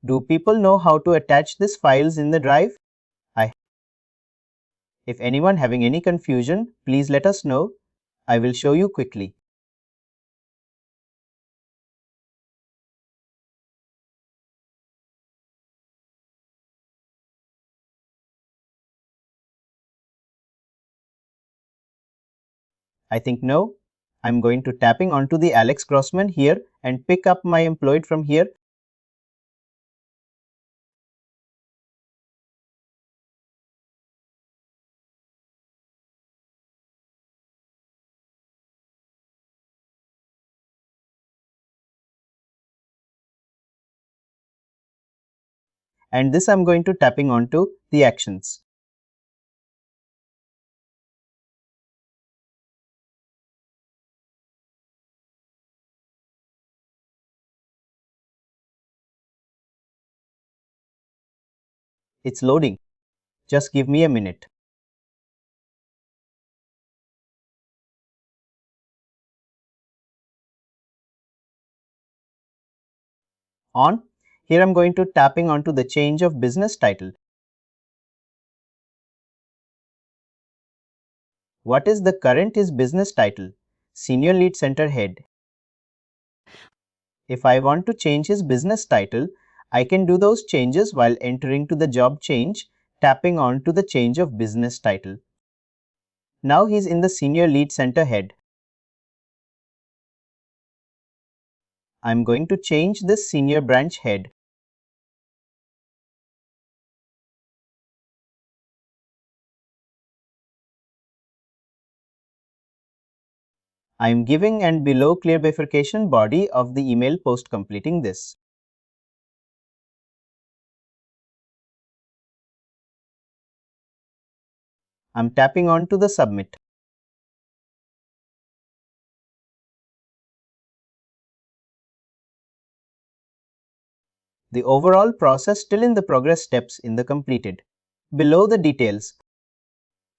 Do people know how to attach these files in the drive? If anyone having any confusion, please let us know. I will show you quickly. I think no. I'm going to tapping onto the Alex Grossman here and pick up my employee from here. And this I'm going to tapping onto the actions. It's loading. Just give me a minute. On. Here I'm going to tapping onto the change of business title. What is the current is business title? Senior Lead Center Head. If I want to change his business title, I can do those changes while entering to the job change, tapping on to the change of business title. Now he's in the Senior Lead Center Head. I'm going to change this Senior Branch Head. I am giving and below clear bifurcation body of the email post completing this. I'm tapping on to the submit. The overall process still in the progress steps in the completed. Below the details.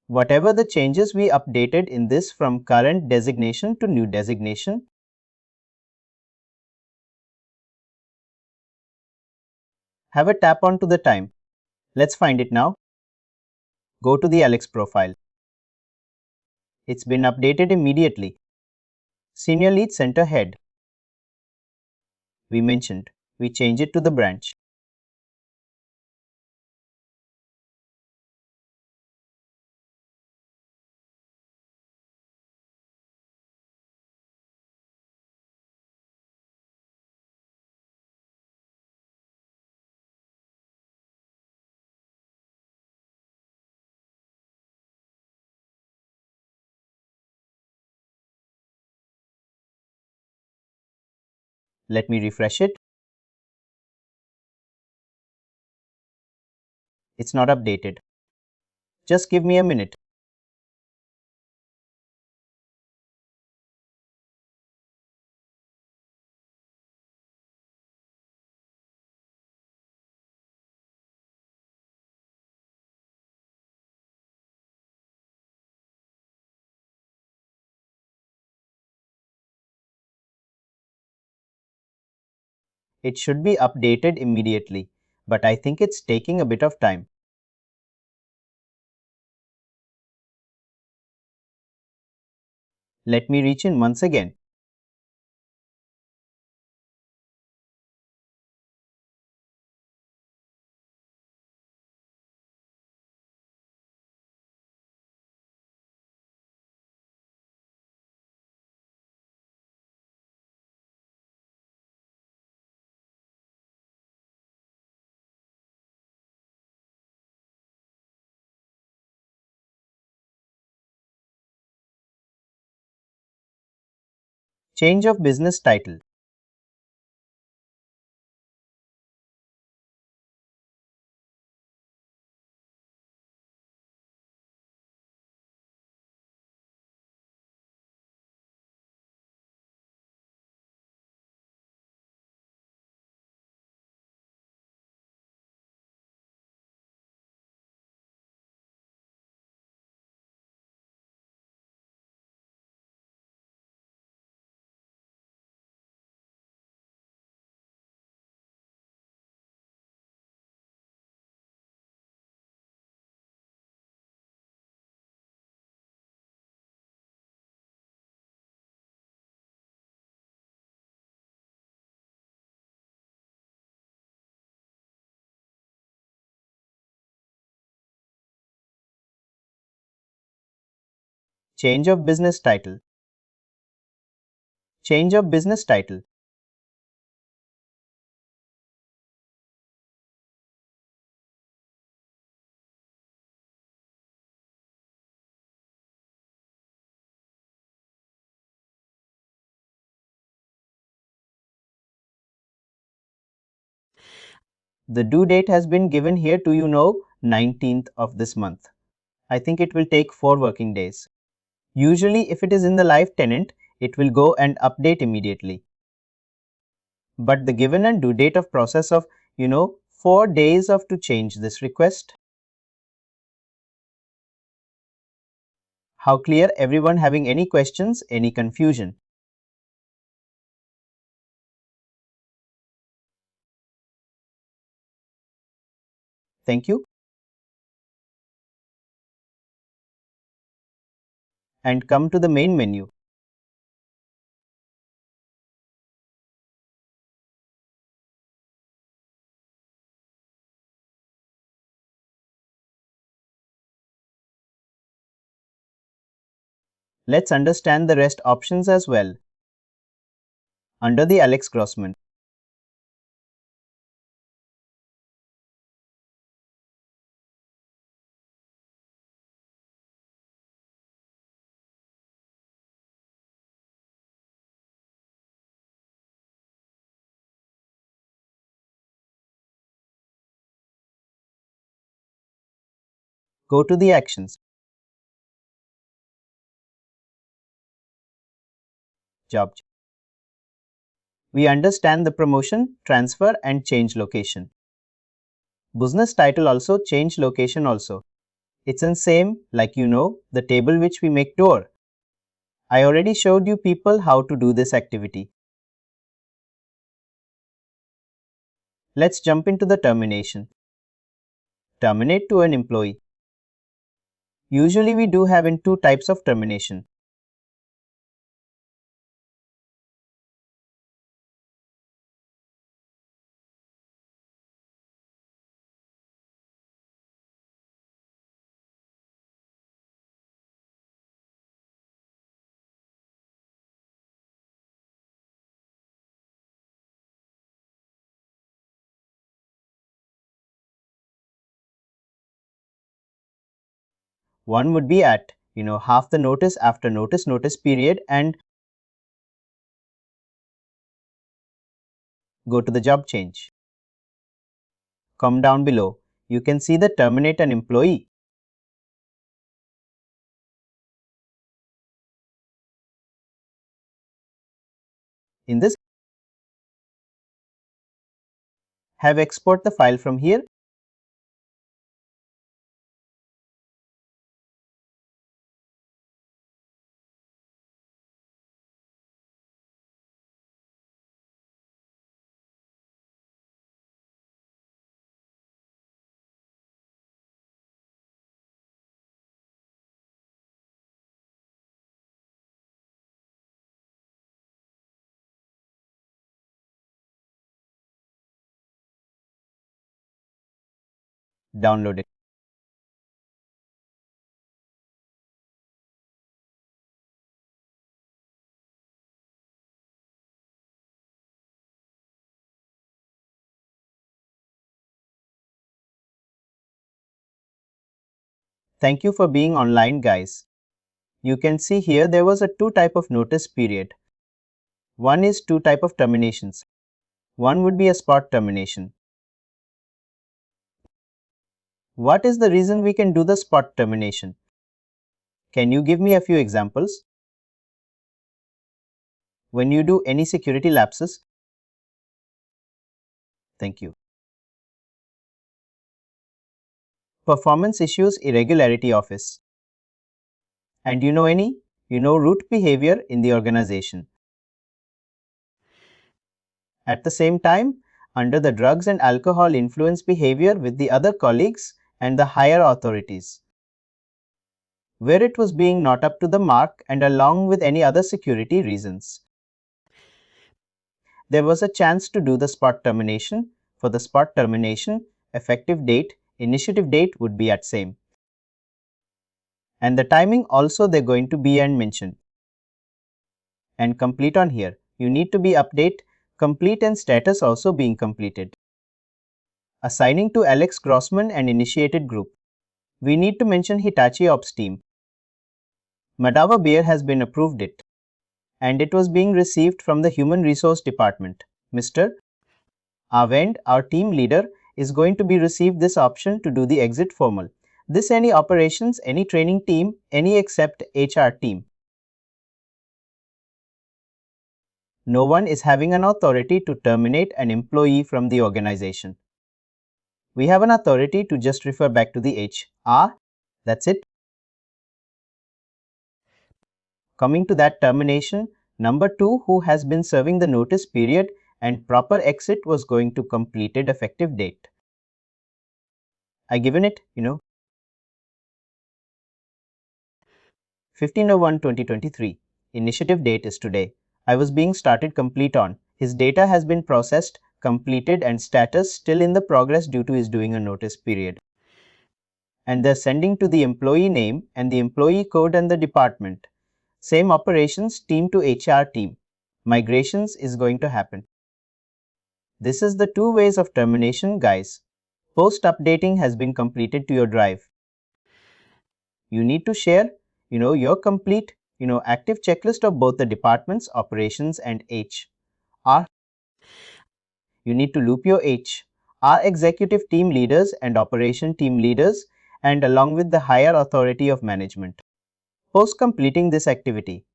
Whatever the changes we updated in this from current designation to new designation. Have a tap on to the time. Let's find it now. Go to the Alex profile. It's been updated immediately. Senior Lead Center Head. We mentioned, we change it to the branch. Let me refresh it. It's not updated. Just give me a minute. It should be updated immediately, but I think it's taking a bit of time. Let me reach in once again. Change of business title. Change of business title. Change of business title. The due date has been given here to 19th of this month. I think it will take 4 working days. Usually if it is in the live tenant, it will go and update immediately. But the given and due date of process of 4 days of to change this request. How clear? Everyone having any questions, any confusion? Thank you. And come to the main menu. Let's understand the rest options as well. Under the Alex Grossman, go to the actions. Job. We understand the promotion, transfer and change location. Business title also change location also. It's in same like the table which we make door. I already showed you people how to do this activity. Let's jump into the termination. Terminate to an employee. Usually we do have in 2 types of termination. One would be at half the notice after notice period and go to the job change. Come down below. You can see the terminate an employee. In this, have export the file from here. Download it. Thank you for being online, guys. You can see here there was a 2 type of notice period. One is 2 type of terminations. One would be a spot termination. What is the reason we can do the spot termination? Can you give me a few examples? When you do any security lapses. Thank you. Performance issues, irregularity office. And any? Root behavior in the organization. At the same time, under the drugs and alcohol influence behavior with the other colleagues and the higher authorities, where it was being not up to the mark and along with any other security reasons. There was a chance to do the spot termination. For the spot termination, effective date, initiative date would be at same. And the timing also they're going to be and mention. And complete on here. You need to be update, complete and status also being completed. Assigning to Alex Grossman and initiated group. We need to mention Hitachi Ops team. Madava Beer has been approved it. And it was being received from the Human Resource Department. Mr. Avend, our team leader, is going to be received this option to do the exit formal. This any operations, any training team, any except HR team. No one is having an authority to terminate an employee from the organization. We have an authority to just refer back to the HR. That's it. Coming to that termination, number 2 who has been serving the notice period and proper exit was going to completed effective date. I given it, 15/01/2023. Initiative date is today. I was being started complete on. His data has been processed, completed and status still in the progress due to his doing a notice period. And they're sending to the employee name and the employee code and the department. Same operations team to HR team. Migrations is going to happen. This is the 2 ways of termination, guys. Post updating has been completed to your drive. You need to share, your complete, active checklist of both the departments, operations and HR. You need to loop your HR executive team leaders and operation team leaders and along with the higher authority of management. Post completing this activity,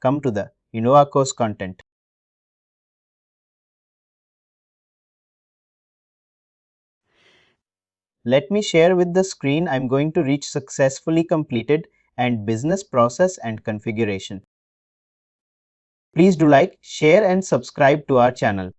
come to the our course content. Let me share with the screen I'm going to reach successfully completed and business process and configuration. Please do like, share and subscribe to our channel.